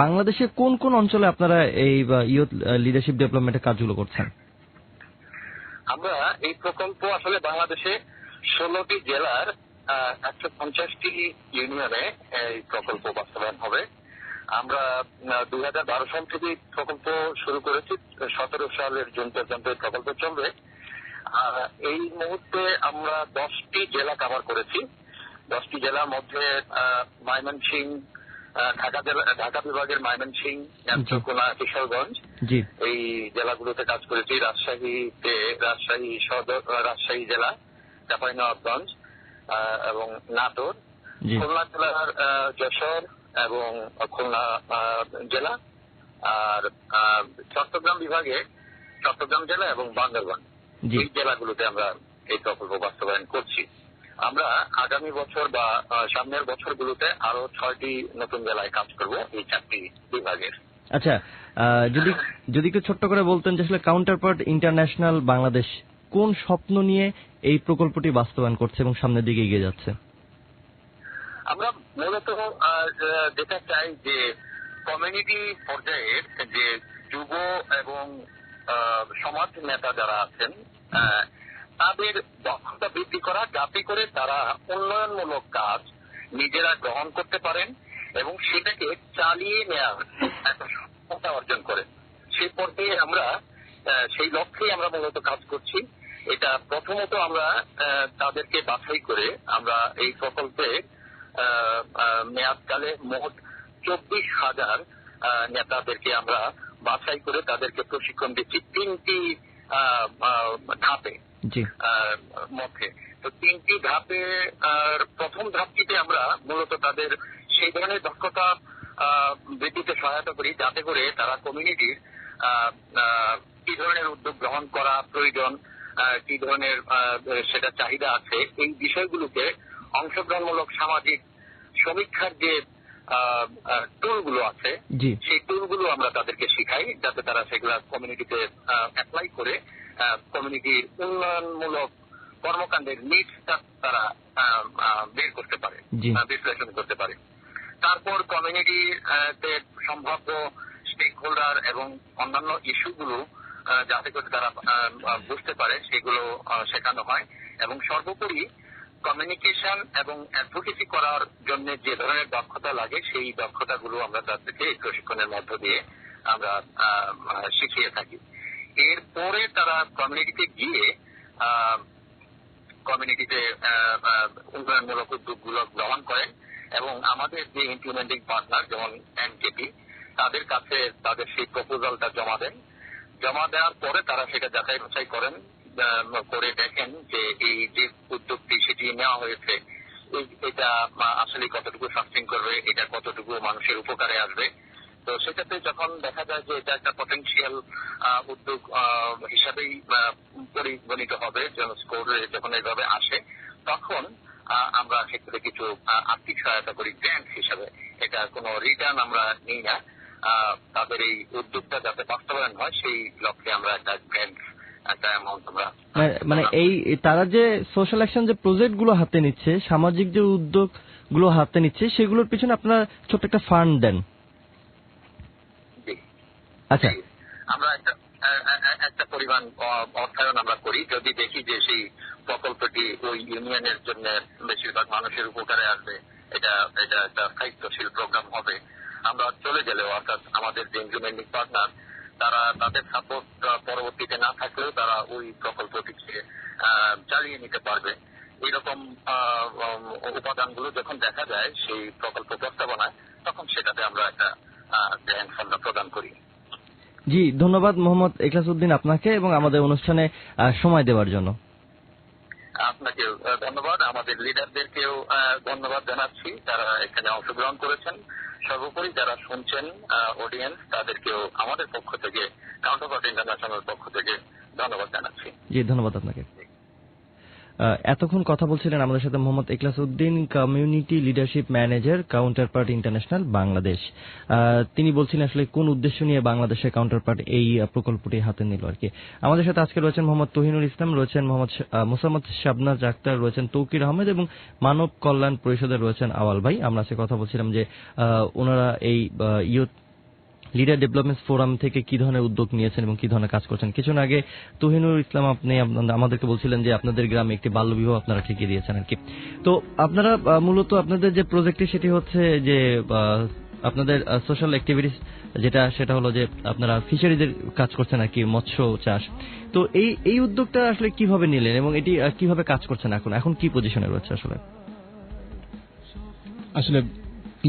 বাংলাদেশে কোন কোন অঞ্চলে আপনারা এই ইউথ লিডারশিপ ডেভেলপমেন্টের কাজগুলো করছেন? আমরা এই প্রকল্প আসলে বাংলাদেশে 16টি জেলার 150টি ইউনিয়নে এই প্রকল্প বাস্তবায়ন হবে। আমরা 2012 সাল থেকে প্রকল্প শুরু করেছি, 17 সালের জুন পর্যন্ত এই প্রকল্প চলবে। এই মুহূর্তে আমরা 10টি জেলা কভার করেছি। 10টি জেলার মধ্যে ময়মনসিংহ, ঢাকা বিভাগের ময়মনসিংহ, নেত্রকোনা, কিশোরগঞ্জ, এই জেলাগুলোতে কাজ করেছি। রাজশাহী সদর, রাজশাহী জেলা, চাঁপাইনবাবগঞ্জ এবং নাটোর, খুলনা জেলার যশোর এবং খুলনা জেলা, আর চট্টগ্রাম বিভাগে চট্টগ্রাম জেলা এবং বান্দরবান, এই জেলাগুলোতে আমরা এই প্রকল্প বাস্তবায়ন করছি। আমরা আগামী বছর বা সামনের বছরগুলোতে আরো 6টি নতুন জেলায় কাজ করব এই 4টি বিভাগের। আচ্ছা, যদি একটু ছোট্ট করে বলতেন যে আসলে কাউন্টারপার্ট ইন্টারন্যাশনাল বাংলাদেশ কোন স্বপ্ন নিয়ে এই প্রকল্পটি বাস্তবায়ন করছে এবং সামনের দিকে এগিয়ে যাচ্ছে? আমরা মূলত যেটা চাই যে কমিউনিটি পর্যায়ের যে যুব এবং সমাজ নেতা যারা আছেন তাদের দক্ষতা বৃদ্ধি করা, যাতে করে তারা উন্নয়নমূলক কাজ নিজেরা গ্রহণ করতে পারেন এবং সেটাকে চালিয়ে নেওয়ার একটা সক্ষমতা অর্জন করেন। সেই পর্যায়ে আমরা সেই লক্ষ্যেই আমরা মূলত কাজ করছি। এটা প্রথমত আমরা তাদেরকে বাছাই করে আমরা এই প্রকল্পে মেয়াদকালে মোট 24,000 নেতাদেরকে আমরা বাছাই করে তাদেরকে প্রশিক্ষণ দিচ্ছি 3টি ধাপে মধ্যে। তো 3টি ধাপে প্রথম ধাপটিতে আমরা মূলত তাদের সেই ধরনের দক্ষতা বৃদ্ধিতে সহায়তা করি, যাতে করে তারা কমিউনিটির কি ধরনের উদ্যোগ গ্রহণ করা প্রয়োজন, কি ধরনের সেটা চাহিদা আছে, এই বিষয়গুলোকে অংশগ্রহণমূলক সামাজিক সমীক্ষার যে টুলগুলো আছে সেই টুলগুলো আমরা তাদেরকে শিখাই, যাতে তারা সেগুলা কমিউনিটিতে অ্যাপ্লাই করে কমিউনিটির উন্নয়নমূলক কর্মকাণ্ডের নিডসটা তারা বের করতে পারে, বিশ্লেষণ করতে পারে। তারপর কমিউনিটিতে সম্ভাব্য স্টেক হোল্ডার এবং অন্যান্য ইস্যুগুলো যাতে করে তারা বুঝতে পারে সেগুলো শেখানো হয়, এবং সর্বোপরি কমিউনিকেশন এবং অ্যাডভোকেসি করার জন্য যে ধরনের দক্ষতা লাগে সেই দক্ষতাগুলো আমরা তাদেরকে এই প্রশিক্ষণের মধ্য দিয়ে আমরা শিখিয়ে থাকি। এরপরে তারা কমিউনিটিতে গিয়ে কমিউনিটিতে উন্নয়নমূলক উদ্যোগগুলো গ্রহণ করেন এবং আমাদের যে ইমপ্লিমেন্টিং পার্টনার যেমন এনকেপি তাদের কাছে তাদের সেই প্রপোজালটা জমা দেন। জমা দেওয়ার পরে তারা সেটা যাচাই বাছাই করেন, করে দেখেন যে এই যে উদ্যোগটি সেটি নেওয়া হয়েছে এটা আসলে কতটুকু সাস্টেইন করবে, এটা কতটুকু মানুষের উপকারে আসবে। তো সেটাতে যখন দেখা যায় যে এটা একটা পটেনশিয়াল উদ্যোগ হিসাবেই পরিগণিত হবে, স্কোর যখন এইভাবে আসে তখন আমরা সেক্ষেত্রে কিছু আর্থিক সহায়তা করি গ্র্যান্ট হিসাবে। এটা কোনো রিটার্ন আমরা নিই না, তাদের এই উদ্যোগটা যাতে বাস্তবায়ন হয় সেই লক্ষ্যে আমরা একটা গ্র্যান্ট একটা অ্যামাউন্ট আমরা মানে এই তারা যে সোশ্যাল অ্যাকশন যে প্রজেক্ট গুলো হাতে নিচ্ছে, সামাজিক যে উদ্যোগ গুলো হাতে নিচ্ছে সেগুলোর পিছনে আপনারা ছোট্ট একটা ফান্ড দেন। আচ্ছা, আমরা একটা পরিমাণ অর্থায়ন আমরা করি যদি দেখি যে সেই প্রকল্পটি ওই ইউনিয়নের জন্য বেশিরভাগ মানুষের উপকারে আসবে, এটা একটা স্থায়িত্বশীল প্রোগ্রাম হবে। আমরা চলে গেলেও অর্থাৎ আমাদের যে ইমপ্লিমেন্টিং পার্টনার তারা তাদের সাপোর্ট পরবর্তীতে না থাকলেও তারা ওই প্রকল্পটিকে চালিয়ে নিতে পারবে। এইরকম উপাদানগুলো যখন দেখা যায় সেই প্রকল্প প্রস্তাবনায় তখন সেটাতে আমরা একটা গ্র্যান্ট ফান্ড প্রদান করি। জি, ধন্যবাদ মোহাম্মদ ইখলাসউদ্দিন আপনাকে এবং আমাদের অনুষ্ঠানে সময় দেওয়ার জন্য। আপনাকে ধন্যবাদ, আমাদের লিডারদেরকেও ধন্যবাদ জানাচ্ছি যারা এখানে অংশগ্রহণ করেছেন। সর্বোপরি যারা শুনছেন অডিয়েন্স তাদেরকেও আমাদের পক্ষ থেকে, কাউন্টারপার্ট ইন্টারন্যাশনাল পক্ষ থেকে ধন্যবাদ জানাচ্ছি। জি, ধন্যবাদ আপনাকে। এতক্ষণ কথা বলছিলেন আমাদের সাথে Mohammad Ikhlasuddin, community leadership manager, counterpart international Bangladesh. তিনি বলছিলেন আসলে কোন উদ্দেশ্য নিয়ে বাংলাদেশের কাউন্টারপার্ট এই প্রকল্পটি হাতে নিল আর কি। আমাদের সাথে আজকে রয়েছেন মোহাম্মদ তহিনুল ইসলাম, রয়েছেন মোসাম্মদ শাবনাজ আক্তার, রয়েছেন তৌকির আহমেদ এবং মানব কল্যাণ পরিষদের রয়েছেন আওয়াল ভাই। আমরা আজকে কথা বলছিলাম যে ওনারা এই ইউথ লিডার ডেভেলপমেন্ট ফোরাম থেকে কি ধরনের উদ্যোগ নিয়েছেন এবং কি ধরনের কাজ করছেন। কিছুক্ষণ আগে তহিনুল ইসলাম আপনি আমাদেরকে বলছিলেন যে আপনাদের গ্রামে একটি বাল্যবিবাহ আপনারা ঠিকই দিয়েছেন আর কি। তো আপনারা মূলত আপনাদের যে প্রজেক্টটি সেটি হচ্ছে যে আপনাদের সোশ্যাল অ্যাক্টিভিটিস সেটা হলো যে আপনারা ফিশারিজের কাজ করছেন আর কি, মৎস্য চাষ। তো এই উদ্যোগটা আসলে কিভাবে নিলেন এবং এটি কিভাবে কাজ করছেন এখন কি পজিশনে রয়েছে আসলে? আসলে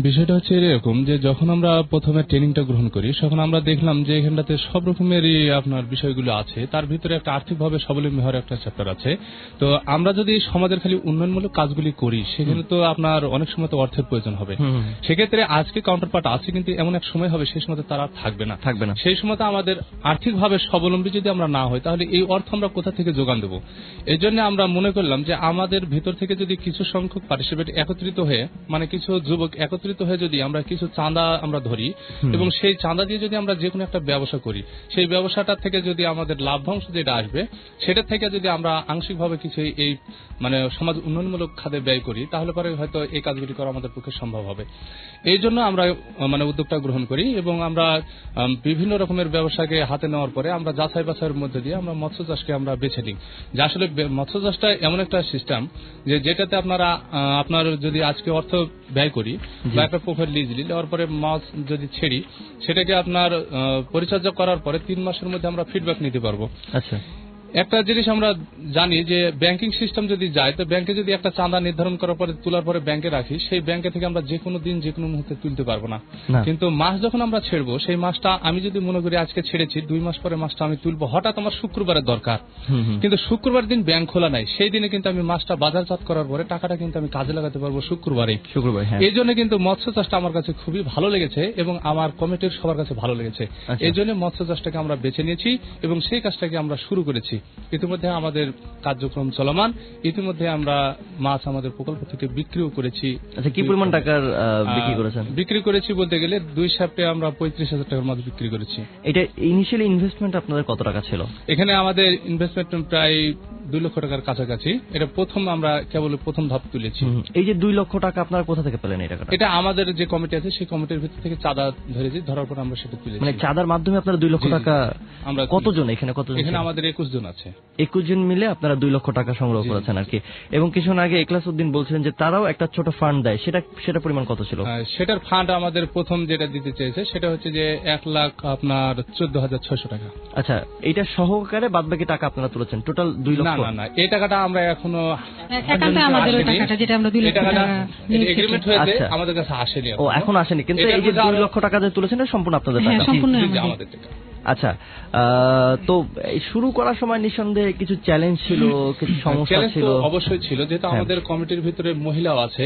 বিষয়টা হচ্ছে এরকম যে যখন আমরা প্রথমে ট্রেনিংটা গ্রহণ করি তখন আমরা দেখলাম যে এখানটাতে সব রকমেরই আপনার বিষয়গুলো আছে, তার ভিতরে একটা আর্থিকভাবে স্বাবলম্বী হওয়ার একটা চ্যাপ্টার আছে। তো আমরা যদি সমাজের খালি উন্নয়নমূলক কাজগুলি করি সেখানে তো আপনার অনেক সময় তো অর্থের প্রয়োজন হবে। সেক্ষেত্রে আজকে কাউন্টারপার্ট আছে কিন্তু এমন এক সময় হবে সেই সময় তারা থাকবে না। সেই সময় আমাদের আর্থিকভাবে স্বাবলম্বী যদি আমরা না হই তাহলে এই অর্থ আমরা কোথা থেকে যোগান দেবো? এই জন্য আমরা মনে করলাম যে আমাদের ভিতর থেকে যদি কিছু সংখ্যক পার্টিসিপেট একত্রিত হয়ে, মানে কিছু যুবক একত্রিত হয়ে যদি আমরা কিছু চাঁদা আমরা ধরি এবং সেই চাঁদা দিয়ে যদি আমরা যে কোনো একটা ব্যবসা করি, সেই ব্যবসাটা থেকে যদি আমাদের লাভ্যাংশ যেটা আসবে সেটা থেকে যদি আমরা আংশিকভাবে কিছু এই মানে সমাজ উন্নয়নমূলক খাতে ব্যয় করি তাহলে পরে হয়তো এই কাজগুলি করা আমাদের পক্ষে সম্ভব হবে। এই জন্য আমরা মানে উদ্যোগটা গ্রহণ করি এবং আমরা বিভিন্ন রকমের ব্যবসাকে হাতে নেওয়ার পরে আমরা যাচাই বাছাইয়ের মধ্যে দিয়ে আমরা মৎস্য চাষকে আমরা বেছে নিই। যে আসলে মৎস্য চাষটা এমন একটা সিস্টেম যে যেটাতে আপনার যদি আজকে অর্থ ব্যয় করি বা একটা পুকুর লিজ দেওয়ার পরে মাছ যদি ছেড়ি সেটাকে আপনার পরিচর্যা করার পরে 3 মাসের মধ্যে আমরা ফিডব্যাক নিতে পারবো। আচ্ছা, একটা জিনিস আমরা জানি যে ব্যাংকিং সিস্টেম যদি যায় তো ব্যাংকে যদি একটা চাঁদা নির্ধারণ করার পরে তোলার পরে ব্যাংকে রাখি, সেই ব্যাংকে থেকে আমরা যে কোনো দিন যে কোনো মুহূর্তে তুলতে পারবো না। কিন্তু মাছ যখন আমরা ছেড়বো সেই মাছটা আমি যদি মনে করি আজকে ছেড়েছি 2 মাস পরে মাছটা আমি তুলবো, হঠাৎ আমার শুক্রবারের দরকার, কিন্তু শুক্রবার দিন ব্যাংক খোলা নাই, সেই দিনে কিন্তু আমি মাছটা বাজারজাত করার পরে টাকাটা কিন্তু আমি কাজে লাগাতে পারবো শুক্রবার। এই জন্য কিন্তু মৎস্য চাষটা আমার কাছে খুবই ভালো লেগেছে এবং আমার কমিটির সবার কাছে ভালো লেগেছে। এই জন্য মৎস্য চাষটাকে আমরা বেছে নিয়েছি এবং সেই কাজটাকে আমরা শুরু করেছি। ইতিমধ্যে আমাদের কার্যক্রম চলমান, ইতিমধ্যে আমরা মাছ আমাদের প্রকল্প থেকে বিক্রিও করেছি। আচ্ছা, কি পরিমাণ টাকার বিক্রি করেছেন? বিক্রি করেছি বলতে গেলে 2 সপ্তাহে আমরা 35,000 টাকার মাছ বিক্রি করেছি। এটা ইনিশিয়ালি ইনভেস্টমেন্ট আপনাদের কত টাকা ছিল? এখানে আমাদের ইনভেস্টমেন্ট প্রায় 2 লক্ষ টাকার কাছাকাছি। এটা আমরা কেবল প্রথম ধাপ তুলেছি। এই যে 2 লক্ষ টাকা আপনারা কোথা থেকে পেলেন এই টাকাটা? এটা আমাদের যে কমিটি আছে সেই কমিটির ভিতর থেকে চাঁদা ধরেছি, ধরার পর আমরা সেটা তুলেছি। মানে চাঁদার মাধ্যমে আপনারা 2 লক্ষ টাকা? আমরা কতজন এখানে আমাদের 21 জন আছে। 21 জন মিলে আপনারা 2 লক্ষ টাকা সংগ্রহ করেছেন আর কি। এবং কিছুক্ষণ আগে ইখলাস উদ্দিন বলছিলেন যে তারাও একটা ছোট ফান্ড দেয়, সেটা পরিমাণ কত ছিল? সেটার ফান্ড আমাদের প্রথম যেটা দিতে চেয়েছে সেটা হচ্ছে যে 1,14,600 টাকা। আচ্ছা, এটা সহকারে বাদবাকি টাকা আপনারা তুলেছেন টোটাল 2 লক্ষ? না, এই টাকাটা আমরা এখনো একান্ত আমাদের ওই টাকাটা যেটা আমরা 2 লক্ষ টাকা এগ্রিমেন্ট হয়েছে আমাদের কাছে আসেনি। এখন আসেনি, কিন্তু এই যে 2 লক্ষ টাকা যে তুলেছেন এটা সম্পূর্ণ আপনাদের টাকা? হ্যাঁ, সম্পূর্ণ আমাদের টাকা। আচ্ছা, তো শুরু করার সময় নিঃসন্দেহে কিছু চ্যালেঞ্জ ছিল, কিছু সমস্যা ছিল? অবশ্যই ছিল, যেহেতু আমাদের কমিটির ভিতরে মহিলাও আছে।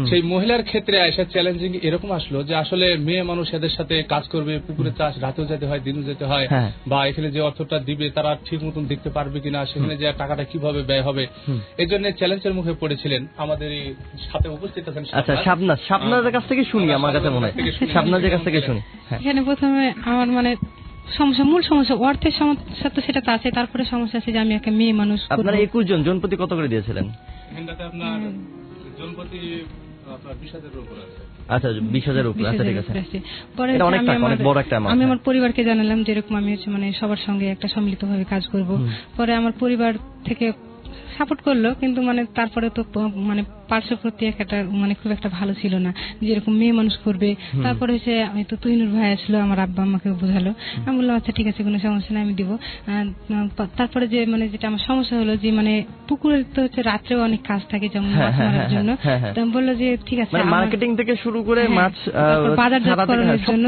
সেই মহিলার ক্ষেত্রে এসে চ্যালেঞ্জিং এরকম আসলো যে আসলে মেয়ে মানুষ এদের সাথে কাজ করবে, পুকুরে চাষ রাতেও যেতে হয়, দিনও যেতে হয়, বা এখানে যে অর্থটা দিবে তারা ঠিক মতন দেখতে পারবে কিনা, সেখানে যে টাকাটা কিভাবে ব্যয় হবে, এই জন্য চ্যালেঞ্জের মুখে পড়েছিলেন। আমাদের সাথে উপস্থিত আছেন। আচ্ছা, শাবনাজের কাছ থেকে শুনি, আমার কাছে মনে হয় শাবনাজের কাছ থেকে শুনি। এখানে প্রথমে আমার মূল সমস্যা অর্থের সমস্যা, তো সেটা তো আছে। তারপরে সমস্যা আছে যে আমি একটা মেয়ে মানুষ। আপনারা 21 জন, জনপ্রতি কত করে দিয়েছিলেন? আপনার জনপ্রতি 20,000 উপর আছে। আচ্ছা, 20,000 উপর। আচ্ছা, ঠিক আছে। পরে আমি আমার পরিবারকে জানালাম যে এরকম আমি সবার সঙ্গে একটা সম্মিলিতভাবে কাজ করব। পরে আমার পরিবার থেকে সাপোর্ট করলো, কিন্তু তারপরে তো পার্শ্ব প্রতিক্রিয়াটা খুব একটা ভালো ছিল না, যেরকম মেয়ে মানুষ করবে। তারপরে হচ্ছে আমি তো তুহিনুর ভাই আসলো, আমার আব্বা আমাকে বোঝালো। আমি বললাম আচ্ছা ঠিক আছে, কোনো সমস্যা নেই, আমি দিব। তারপরে যে যেটা আমার সমস্যা হলো যে পুকুরে তো হচ্ছে রাত্রেও অনেক কাজ থাকে, যেমন মাছ মারার জন্য। বললো যে ঠিক আছে, মার্কেটিং থেকে শুরু করে মাছ বাজারজাতকরণের জন্য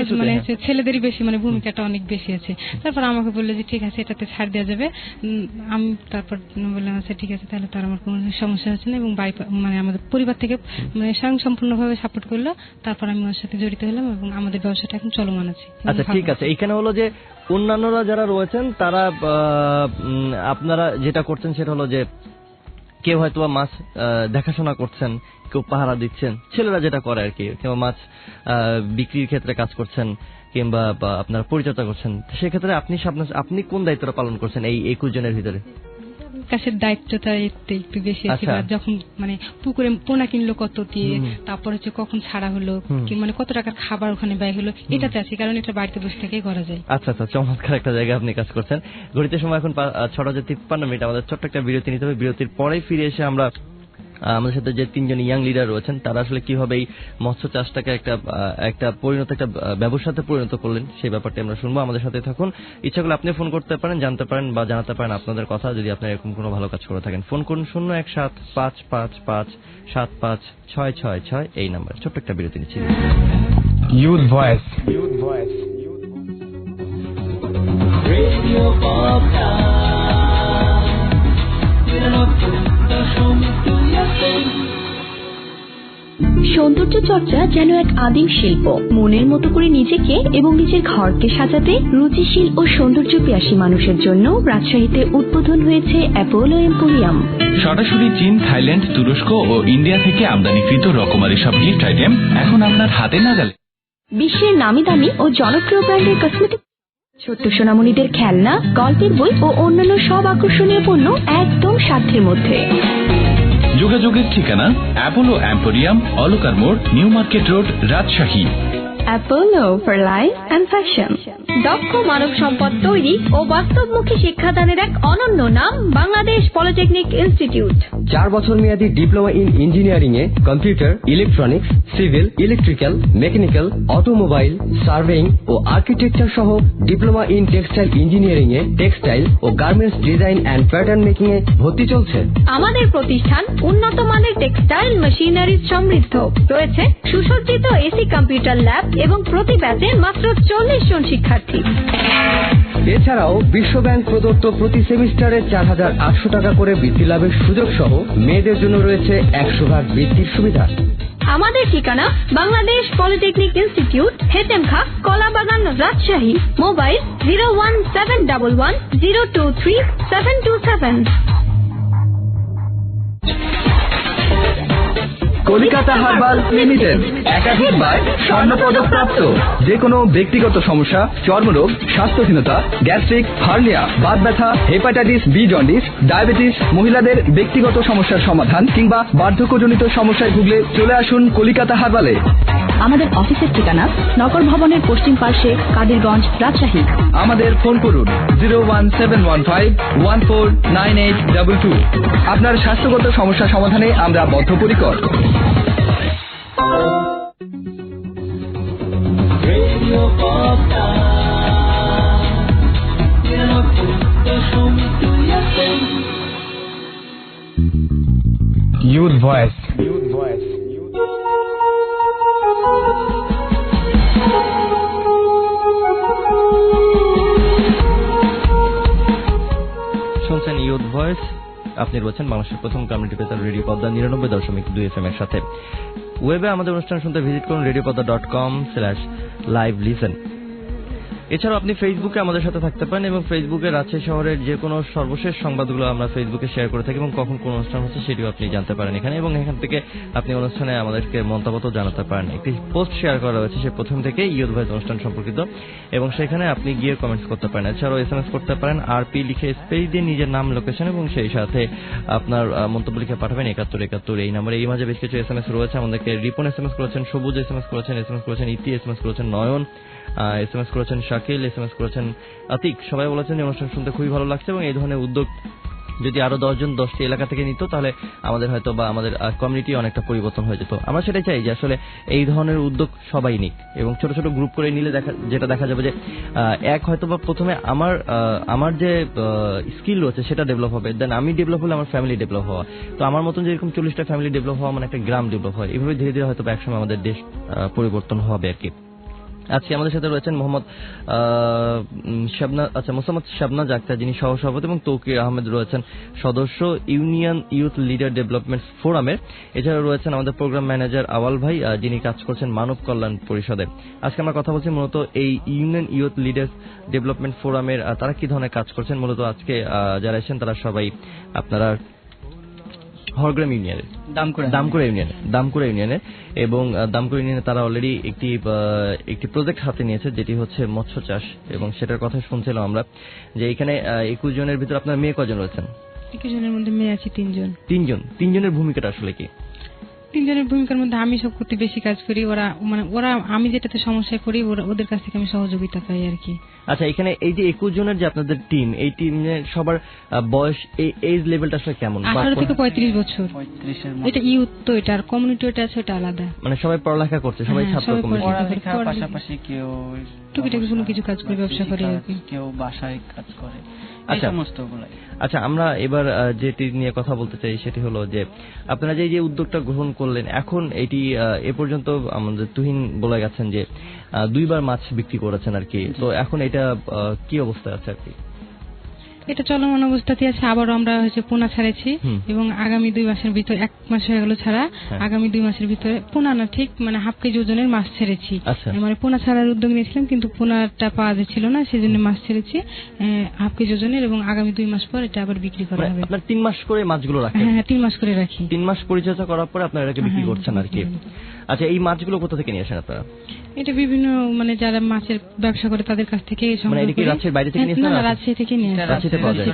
ছেলেদেরই বেশি ভূমিকাটা অনেক বেশি আছে। তারপর আমাকে বললো যে ঠিক আছে, এটাতে ছাড় দেওয়া যাবে। আমি তারপর বললাম আচ্ছা ঠিক আছে, তাহলে তার আমার কোনো সমস্যা হচ্ছে না। এবং আমাদের পরিবার থেকে স্বয়ংসম্পূর্ণভাবে সাপোর্ট করলো। তারপর আমি ওর সাথে জড়িত হলাম এবং আমাদের ব্যবসাটা এখন চলমান আছে। আচ্ছা, ঠিক আছে। এখানে হলো যে অন্যান্যরা যারা রয়েছেন তারা, আপনারা যেটা করছেন সেটা হলো যে কেউ হয়তো মাছ দেখাশোনা করছেন, কেউ পাহারা দিচ্ছেন, ছেলেরা যেটা করে আর কি, কেউ মাছ বিক্রির ক্ষেত্রে কাজ করছেন, কিংবা আপনারা পরিচর্যা করছেন। সেক্ষেত্রে আপনি কোন দায়িত্বটা পালন করছেন এই 21 জনের ভিতরে? কাছের দায়িত্বটা একটু বেশি আছে। যখন পুকুরে পোনা কিনলো কত দিয়ে, তারপর হচ্ছে কখন ছাড়া হলো, কত টাকার খাবার ওখানে ব্যয় হলো, এটাতে আছে, কারণ এটা বাড়িতে বসে থেকেই করা যায়। আচ্ছা, চমৎকার একটা জায়গায় আপনি কাজ করছেন। ঘড়িতে সময় এখন 6:53। আমাদের ছোট্ট একটা বিরতি নিতে হবে। বিরতির পরেই ফিরে এসে আমরা আমাদের সাথে যে 3 জন ইয়াং লিডার রয়েছেন তারা আসলে কিভাবে এই মৎস্য চাষটাকে একটা ব্যবসাতে পরিণত করলেন সেই ব্যাপারটা আমরা শুনবো। আমাদের সাথে থাকুন। ইচ্ছা করলে আপনি ফোন করতে পারেন, জানতে পারেন বা জানাতে পারেন আপনাদের কথা, যদি আপনারা এরকম কোনো ভালো কাজ করে থাকেন। ফোন করুন 01755575666 এই নাম্বার। ছোট্ট একটা বিরতি নিচ্ছি। Youth voice. সৌন্দর্য চর্চা যেন এক আদিম শিল্প। মনের মতো করে নিজেকে এবং নিজের ঘরকে সাজাতে রুচিশীল ও সৌন্দর্য পিয়াসী মানুষের জন্য রাজশাহীতে উদ্বোধন হয়েছে অ্যাপোলো এম্পোরিয়াম। সরাসরি চীন, থাইল্যান্ড, তুরস্ক ও ইন্ডিয়া থেকে আমদানিকৃত রকমারি সব গিফট আইটেম এখন আপনার হাতে নাগালে। বিশ্বের নামি দামি ও জনপ্রিয় ব্র্যান্ডের কসমেটিক, ছোট্ট সোনামণিদের খেলনা, গল্পের বই ও অন্যান্য সব আকর্ষণীয় পণ্য একদম সাধ্যের মধ্যে। যোগাযোগের ঠিকানা অ্যাপোলো এম্পোরিয়াম, অলকার মোড়, new market road, Rajshahi. Apollo for life and fashion. দক্ষ মানব সম্পদ তৈরি ও বাস্তবমুখী শিক্ষাদানের এক অনন্য নাম বাংলাদেশ পলিটেকনিক ইনস্টিটিউট। 4 বছর মেয়াদী ডিপ্লোমা ইন ইঞ্জিনিয়ারিং এ computer, electronics, civil, electrical, mechanical, automobile, surveying ও আর্কিটেকচার সহ ডিপ্লোমা ইন টেক্সটাইল ইঞ্জিনিয়ারিং এ টেক্সটাইল ও garments design and pattern making এ ভর্তি চলছে। আমাদের প্রতিষ্ঠান উন্নত মানের টেক্সটাইল মেশিনারি সমৃদ্ধ। রয়েছে সুসজ্জিত এসি কম্পিউটার ল্যাব এবং প্রতি ব্যাচে মাত্র 40 জন শিক্ষার্থী। এছাড়াও বিশ্বব্যাংক প্রদত্ত প্রতি সেমিস্টারে 4,800 টাকা করে বৃত্তি লাভের সুযোগ সহ মেয়েদের জন্য রয়েছে 100% বৃত্তির সুবিধা। আমাদের ঠিকানা Bangladesh polytechnic institute, Hetemkha, Kalabagan, Rajshahi. Mobile 01711023727। Kalikata herbal limited, একাধিকবার স্বর্ণপদক প্রাপ্ত। যে কোনো ব্যক্তিগত সমস্যা, চর্মরোগ, স্বাস্থ্যহীনতা, গ্যাস্ট্রিক, হার্নিয়া, বাত ব্যথা, হেপাটাইটিস বি, জন্ডিস, ডায়াবেটিস, মহিলাদের ব্যক্তিগত সমস্যার সমাধান কিংবা বার্ধক্যজনিত সমস্যায় ভুগলে চলে আসুন কলিকাতা হার্বালে। আমাদের অফিসের ঠিকানা নগর ভবনের পশ্চিম পার্শ্বে, কাদিরগঞ্জ, রাজশাহী। আমাদের ফোন করুন 01715149822। আপনার স্বাস্থ্যগত সমস্যা সমাধানে আমরা বদ্ধপরিকর। Youth voice. শুনছেন ইউথ ভয়েস, আপনি রয়েছেন বাংলাদেশের প্রথম কমিউনিটি বেতার রেডিও পদ্মা 99.2 FM এর সাথে। ওয়েবে আমাদের অনুষ্ঠান শুনতে ভিজিট করুন radiopodda.com/live-listen। এছাড়াও আপনি ফেসবুকে আমাদের সাথে থাকতে পারেন এবং ফেসবুকে রাজশাহী শহরের যে কোনো সর্বশেষ সংবাদগুলো আমরা ফেসবুকে শেয়ার করে থাকি এবং কখন কোন অনুষ্ঠান হচ্ছে সেটিও আপনি জানতে পারেন এখানে, এবং এখান থেকে আপনি অনুষ্ঠানে আমাদেরকে মন্তব্য জানাতে পারেন। একটি পোস্ট শেয়ার করা হয়েছে সে প্রথম থেকে ইউথ ভয়েস অনুষ্ঠান সম্পর্কিত, এবং সেখানে আপনি গিয়ে কমেন্টস করতে পারেন। এছাড়াও SMS করতে পারেন, আরপি লিখে স্পেস দিয়ে নিজের নাম, লোকেশন এবং সেই সাথে আপনার মন্তব্য লিখে পাঠাবেন 7171 এই নম্বরে। এই মাঝে বেশ কিছু SMS রয়েছে আমাদেরকে। রিপন SMS করেছেন, সবুজ SMS করেছেন, ইতি SMS করেছেন, নয়ন SMS করেছেন, শাকিল SMS করেছেন, আতিক। সবাই বলেছেন যে অনুষ্ঠান শুনতে খুবই ভালো লাগছে এবং এই ধরনের উদ্যোগ যদি আরো 10 জন 10টি এলাকা থেকে নিত তাহলে আমাদের হয়তো বা আমাদের কমিউনিটি অনেকটা পরিবর্তন হয়ে যেত। আমরা সেটাই চাই যে আসলে এই ধরনের উদ্যোগ সবাই নিক এবং ছোট ছোট গ্রুপ করে নিলে যেটা দেখা যাবে যে এক হয়তো বা প্রথমে আমার যে স্কিল রয়েছে সেটা ডেভেলপ হবে, দেন আমি ডেভেলপ হলে আমার ফ্যামিলি ডেভেলপ হওয়া, তো আমার মতন যেরকম 40টা ফ্যামিলি ডেভেলপ হওয়া মানে একটা গ্রাম ডেভেলপ হয়। এইভাবে ধীরে ধীরে হয়তো একসময় আমাদের দেশ পরিবর্তন হবে আর কি। আজকে আমাদের সাথে রয়েছেন মোহাম্মদ শাবনাজ আক্তার, যিনি সহসভাপতি, এবং তৌকির আহমেদ রয়েছেন সদস্য ইউনিয়ন ইউথ লিডার ডেভেলপমেন্ট ফোরামের। এছাড়া রয়েছেন আমাদের প্রোগ্রাম ম্যানেজার আওয়াল ভাই, যিনি কাজ করছেন মানব কল্যাণ পরিষদে। আজকে আমরা কথা বলছি মূলত এই ইউনিয়ন ইউথ লিডার ডেভেলপমেন্ট ফোরামের তারা কি ধরনের কাজ করছেন। মূলত আজকে যারা এসেছেন তারা সবাই আপনারা হরগ্রাম ইউনিয়নের দামকুড়া ইউনিয়নে এবং দামকুড়া ইউনিয়নে তারা অলরেডি একটি প্রজেক্ট হাতে নিয়েছে, যেটি হচ্ছে মৎস্য চাষ, এবং সেটার কথা শুনছিলাম আমরা যে এখানে 21 জনের ভিতরে আপনার মেয়ে কজন রয়েছেন? 21 জনের মধ্যে মেয়ে আছে 3 জন। 3 জনের ভূমিকাটা আসলে কি? 3 জনের ভূমিকার মধ্যে আমি সব করতে বেশি কাজ করি, ওরা আমি যেটাতে সমস্যায় পড়ি ওদের কাছ থেকে আমি সহযোগিতা পাই আর কি। আচ্ছা, এখানে এই যে 21 জনের যে আপনাদের টিম, এই টিমের সবার বয়স, এজ লেভেলটা আসলে কেমন? 18 থেকে 35 বছর। এটা ইউথ তো, এটা আর কমিউনিটি এটা আছে, এটা আলাদা। মানে সবাই পড়ালেখা করছে, সবাই ছাত্র কমিউনিটি, পড়ালেখার পাশাপাশি কেউ টুকিটাকি কোনো কিছু কাজ করে, ব্যবসা করে আর কি, কেউ বাসায় কাজ করে। আচ্ছা, আমরা এবার যেটি নিয়ে কথা বলতে চাই সেটি হলো যে আপনারা যে উদ্যোগটা গ্রহণ করলেন, এখন এটি এ পর্যন্ত আমাদের তুহিন বলে গেছেন যে 2বার মাছ বিক্রি করেছেন আর কি, তো এখন এটা কি অবস্থা আছে আর কি? এটা চলমান অবস্থাতে আছে। আবারও আমরা পোনা ছাড়েছি এবং আগামী 2 মাসের ভিতরে, 1 মাস হয়ে গেল ছাড়া, আগামী 2 মাসের ভিতরে পোনা না ঠিক মানে হাফ কেজি ওজনের মাছ ছেড়েছি। মানে পোনা ছাড়ার উদ্যোগ নিয়েছিলাম কিন্তু পোনাটা পাওয়া যাচ্ছিল না, সেজন্য মাছ ছেড়েছি হাফ কেজি ওজনের, এবং আগামী 2 মাস পর এটা আবার বিক্রি করা হবে। আপনারা 3 মাস করে মাছগুলো রাখেন? হ্যাঁ, 3 মাস করে রাখি। 3 মাস পরিচর্যা করার পর আপনারা এটাকে বিক্রি করছেন আর কি। আচ্ছা, এই মাছগুলো কোথা থেকে নিয়ে আসেন আপনারা? এটা বিভিন্ন মানে যারা মাছের ব্যবসা করে তাদের কাছ থেকে সংগ্রহ করি। রাজশাহীর বাইরে থেকে নিয়ে আসেন? না, রাজশাহী থেকে নিয়ে আসি। রাজশাহীতে পাওয়া যায়।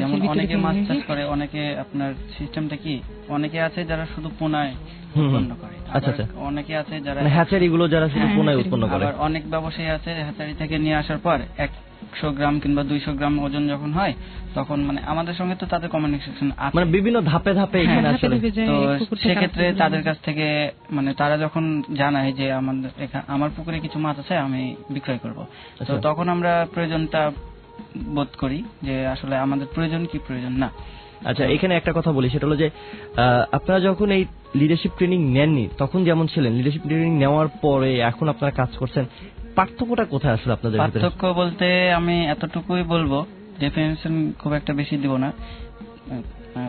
যেমন অনেকে মাছ চাষ করে, অনেকে আপনার সিস্টেমটা কি, অনেকে আছে যারা শুধু পোনায় উৎপন্ন করে, আচ্ছা, অনেকে আছে যারা হ্যাচারি গুলো যারা শুধু পোনায় উৎপন্ন করে, আবার অনেক ব্যবসায়ী আছে হ্যাচারি থেকে নিয়ে আসার পর 100 গ্রাম কিংবা 200 গ্রাম ওজন যখন হয় তখন মানে আমাদের সঙ্গে তো তাদের কমিউনিকেশন আছে, মানে বিভিন্ন ধাপে এখানে আসলে, তো সেক্ষেত্রে তাদের কাছ থেকে মানে তারা যখন জানায় যে আমার পুকুরে কিছু মাছ আছে আমি বিক্রয় করব, তো তখন আমরা প্রয়োজনটা বোধ করি যে আসলে আমাদের প্রয়োজন কি প্রয়োজন না। আচ্ছা, এখানে একটা কথা বলি, সেটা হলো যে আপনারা যখন এই লিডারশিপ ট্রেনিং নেননি তখন যেমন ছিলেন, লিডারশিপ ট্রেনিং নেওয়ার পরে এখন আপনারা কাজ করছেন, পার্থক্যটা কোথায় আসলে আপনাদের? পার্থক্য বলতে আমি এতটুকুই বলবো, ডেফিনেশন খুব একটা বেশি দিব না।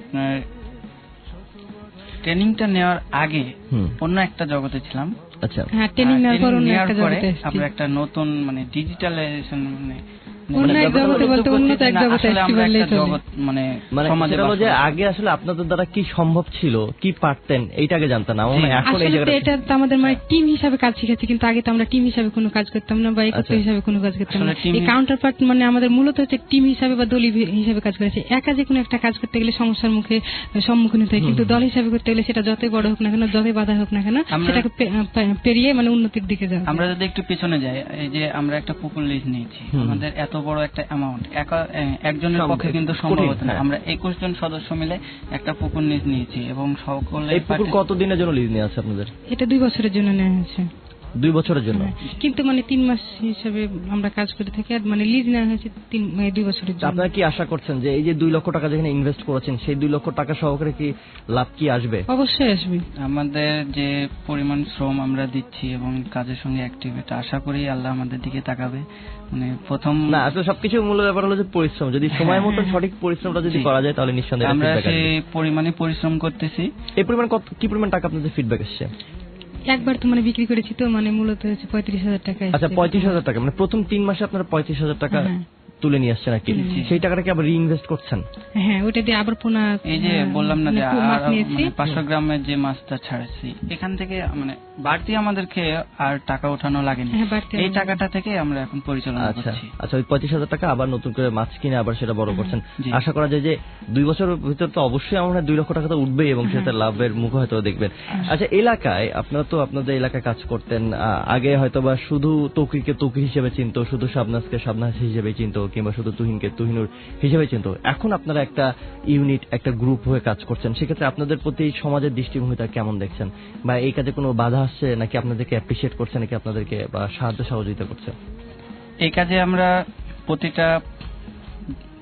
আপনার ট্রেনিংটা নেওয়ার আগে অন্য একটা জগতে ছিলাম। আচ্ছা, হ্যাঁ, ট্রেনিং নেওয়ার পর অন্য একটা জগতে আমরা একটা নতুন মানে ডিজিটালাইজেশন মানে অন্য এক জগতে বলতে উন্নত এক জগতে আসলে আসতে আমরা পারলেই একটা চলে। জগৎ মানে মানে সমাজে সেটা হলো বাস যে করি। আগে আসলে আপনাদের দ্বারা কি সম্ভব ছিল, কি পারতেন, এইটাকে জানতেন না। এখন এই আসলে তো জায়গাটা এটা তো আমাদের মানে টিম হিসাবে কাজ শিখেছি, কিন্তু আগে তো আমরা টিম হিসাবে কোনো কাজ করতাম না বা একত্র হিসাবে কোনো কাজ করতাম না। এই কাউন্টার পার্ট মানে আমাদের মূলত হচ্ছে টিম হিসাবে বা দল হিসাবে কাজ করেছে। একা যে কোনো একটা কাজ করতে গেলে সমস্যার মুখে সম্মুখীন হতে হয়, কিন্তু দল হিসাবে করতে গেলে সেটা যতই বড় হোক না কেন, যতই বাধা হোক না কেন, সেটাকে পেরিয়ে মানে উন্নতির দিকে যাওয়া। আমরা যদি একটু পেছনে যাই, এই যে আমরা একটা পুকুর লিজ নিয়েছি, আমাদের এত বড় একটা অ্যামাউন্ট একজনের পক্ষে কিন্তু সম্ভব হতো না। আমরা 21 জন সদস্য মিলে একটা পুকুর লিজ নিয়েছি এবং সকলে। এই পুকুর কত দিনের জন্য লিজ নিয়ে আছে আপনাদের? এটা 2 বছরের জন্য নেওয়া হয়েছে। 2 বছরের জন্য? কিন্তু মানে 3 মাস হিসাবে আমরা কাজ করে থাকি, আর মানে লিজ নেওয়া হয়েছে 2 বছরের জন্য। আপনারা কি আশা করছেন যে এই যে 2 লক্ষ টাকা যেখানে ইনভেস্ট করেছেন, সেই 2 লক্ষ টাকা সহকারে কি লাভ কি আসবে? অবশ্যই আসবে। আমাদের যে পরিমাণ শ্রম আমরা দিচ্ছি এবং কাজের সঙ্গে অ্যাক্টিভ, এটা আশা করি আল্লাহ আমাদের দিকে তাকাবে। মানে প্রথম না, আসলে সবকিছু মূল ব্যাপার হলো যে পরিশ্রম। যদি সময় মতো সঠিক পরিশ্রমটা যদি করা যায় তাহলে নিঃসন্দেহে আমরা সেই পরিমাণে পরিশ্রম করতেছি। এই পরিমাণ কি পরিমাণ টাকা আপনাদের ফিডব্যাক এসেছে? একবার তো মানে বিক্রি করেছি, তো মানে মূলত হচ্ছে 35,000 টাকা। আচ্ছা, 35,000 টাকা, মানে প্রথম 3 মাসে আপনারা 35,000 টাকা তুলে নিয়ে আসছেন নাকি? সেই টাকাটা কি আবার রিইনভেস্ট করছেন? হ্যাঁ, ওটা দিয়ে আবার পুনঃ এই যে বললাম না যে 500 গ্রামের যে মাছটা ছাড়ছি, এখান থেকে মানে বাড়তি আমাদেরকে আর টাকা ওঠানো লাগেনি। এই টাকাটা থেকে আমরা এখন পরিচালনা করছি। আচ্ছা, ওই 35,000 টাকা আবার নতুন করে মাছ কিনে আবার সেটা বড় করছেন। আশা করা যায় যে 2 বছরের ভিতর তো অবশ্যই আমরা 2 লক্ষ টাকা তো উঠবেই এবং সেটা লাভের মুখ হয়তো দেখবেন। আচ্ছা, এলাকায় আপনারা তো আপনাদের এলাকায় কাজ করতেন, আগে হয়তো বা শুধু তৌকিরকে তৌকির হিসেবে চিনতো, শুধু শাবনাজকে শাবনাজ হিসেবে চিনতো, কিংবা শুধু তুহিনকে তুহিনুর হিসেবে চিনতো। এখন আপনারা একটা ইউনিট, একটা গ্রুপ হয়ে কাজ করছেন, সেক্ষেত্রে আপনাদের প্রতি সমাজের দৃষ্টিভঙ্গিটা কেমন দেখছেন? বা এই কাজে কোনো বাধা আসছে নাকি আপনাদেরকে অ্যাপ্রিশিয়েট করছে নাকি আপনাদেরকে বা সাহায্য সহযোগিতা করছে? এই কাজে আমরা প্রতিটা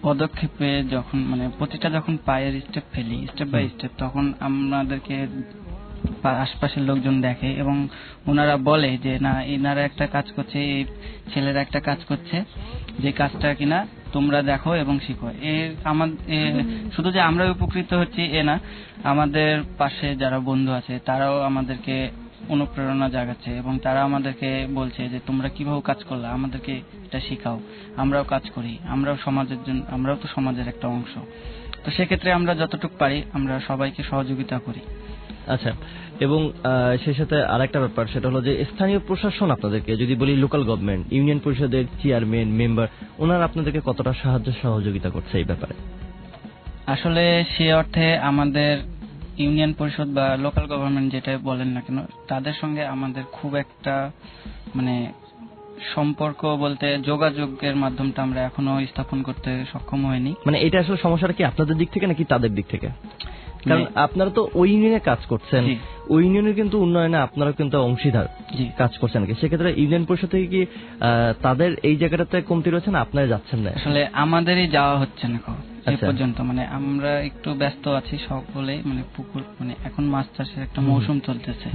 পদক্ষেপে যখন মানে প্রতিটা যখন পায়ের স্টেপ ফেলি, স্টেপ বাই স্টেপ, তখন আমাদেরকে আশপাশের লোকজন দেখে এবং ওনারা বলে যে না, এনারা একটা কাজ করছে, এই ছেলেরা একটা কাজ করছে, যে কাজটা কিনা তোমরা দেখো এবং শিখো। শুধু যে আমরা উপকৃত হচ্ছি এ না, আমাদের পাশে যারা বন্ধু আছে তারাও আমাদেরকে অনুপ্রেরণা জাগাচ্ছে এবং তারা আমাদেরকে বলছে যে তোমরা কিভাবে কাজ করলা, আমাদেরকে এটা শিখাও, আমরাও কাজ করি, আমরাও সমাজের জন্য, আমরাও তো সমাজের একটা অংশ। তো সেক্ষেত্রে আমরা যতটুকু পারি আমরা সবাইকে সহযোগিতা করি। আচ্ছা, এবং সেই সাথে আরেকটা ব্যাপার, সেটা হলো যে স্থানীয় প্রশাসন আপনাদেরকে, যদি বলি লোকাল গভর্নমেন্ট, ইউনিয়ন পরিষদের চেয়ারম্যান, মেম্বার, ওনারা আপনাদেরকে কতটা সাহায্য সহযোগিতা করছে এই ব্যাপারে? আসলে সে অর্থে আমাদের ইউনিয়ন পরিষদ বা লোকাল গভর্নমেন্ট যেটা বলেন না কেন, তাদের সঙ্গে আমাদের খুব একটা মানে সম্পর্ক বলতে যোগাযোগের মাধ্যমটা আমরা এখনো স্থাপন করতে সক্ষম হয়নি। মানে এটা আসলে সমস্যাটা কি আপনাদের দিক থেকে নাকি তাদের দিক থেকে? কারণ আপনারা তো ওই ইউনিয়নে কাজ করছেন, ওই ইউনিয়নের কিন্তু উন্নয়নে আপনারা কিন্তু অংশীদার কাজ করছেন নাকি? সেক্ষেত্রে ইউনিয়ন পরিষদ থেকে কি তাদের এই জায়গাটাতে কমতি রয়েছে না, আপনারা যাচ্ছেন না? আসলে আমাদেরই যাওয়া হচ্ছে না এ পর্যন্ত। মানে আমরা একটু ব্যস্ত আছি সকলে, মানে পুকুর মানে এখন মাছ চাষের একটা মৌসুম চলতেছে।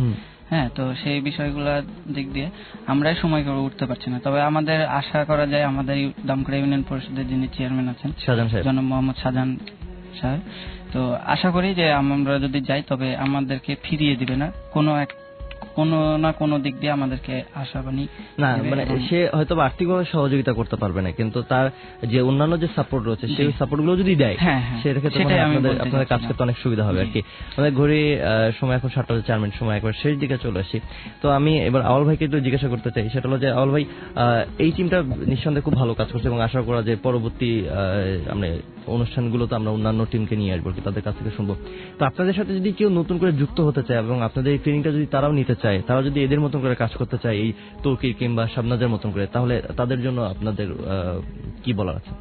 হ্যাঁ, তো সেই বিষয়গুলো দিক দিয়ে আমরাই সময় করে উঠতে পারছি না। তবে আমাদের আশা করা যায় আমাদের দামখড়া ইউনিয়ন পরিষদের যিনি চেয়ারম্যান আছেন জনাব মোহাম্মদ শাহজাহান সাহেব, তো আশা করি যে আমরা যদি যাই তবে আমাদেরকে ফিরিয়ে দিবে না, কোনো না কোনো দিক দিয়ে আমাদেরকে আশাবাণী না। মানে সে হয়তো আর্থিকভাবে সহযোগিতা করতে পারবে না, কিন্তু তার যে অন্যান্য যে সাপোর্ট রয়েছে সেই সাপোর্ট গুলো যদি দেয়, সেক্ষেত্রে আপনাদের কাজ করতে অনেক সুবিধা হবে আর কি। আমাদের ঘড়ি সময় এখন 7:04 মিনিট, সময় একবার শেষ দিকে চলে আসি। তো আমি এবার আওয়াল ভাইকে একটু জিজ্ঞাসা করতে চাই, সেটা হলো যে আওয়াল ভাই, এই টিমটা নিঃসন্দেহে খুব ভালো কাজ করছে এবং আশা করা যে পরবর্তী আমরা অনুষ্ঠানগুলোতে আমরা অন্যান্য টিমকে নিয়ে আসবো, তাদের কাছ থেকে শুনবো। তো আপনাদের সাথে যদি কেউ নতুন করে যুক্ত হতে চায় এবং আপনাদের এই ট্রেনিংটা যদি তারাও নিতে চায়, তারা যদি এদের মতন করে কাজ করতে চায় এই তৌকির কিংবা শাবনাজের মতন করে, তাহলে তাদের জন্য আপনাদের কি বলার আছে?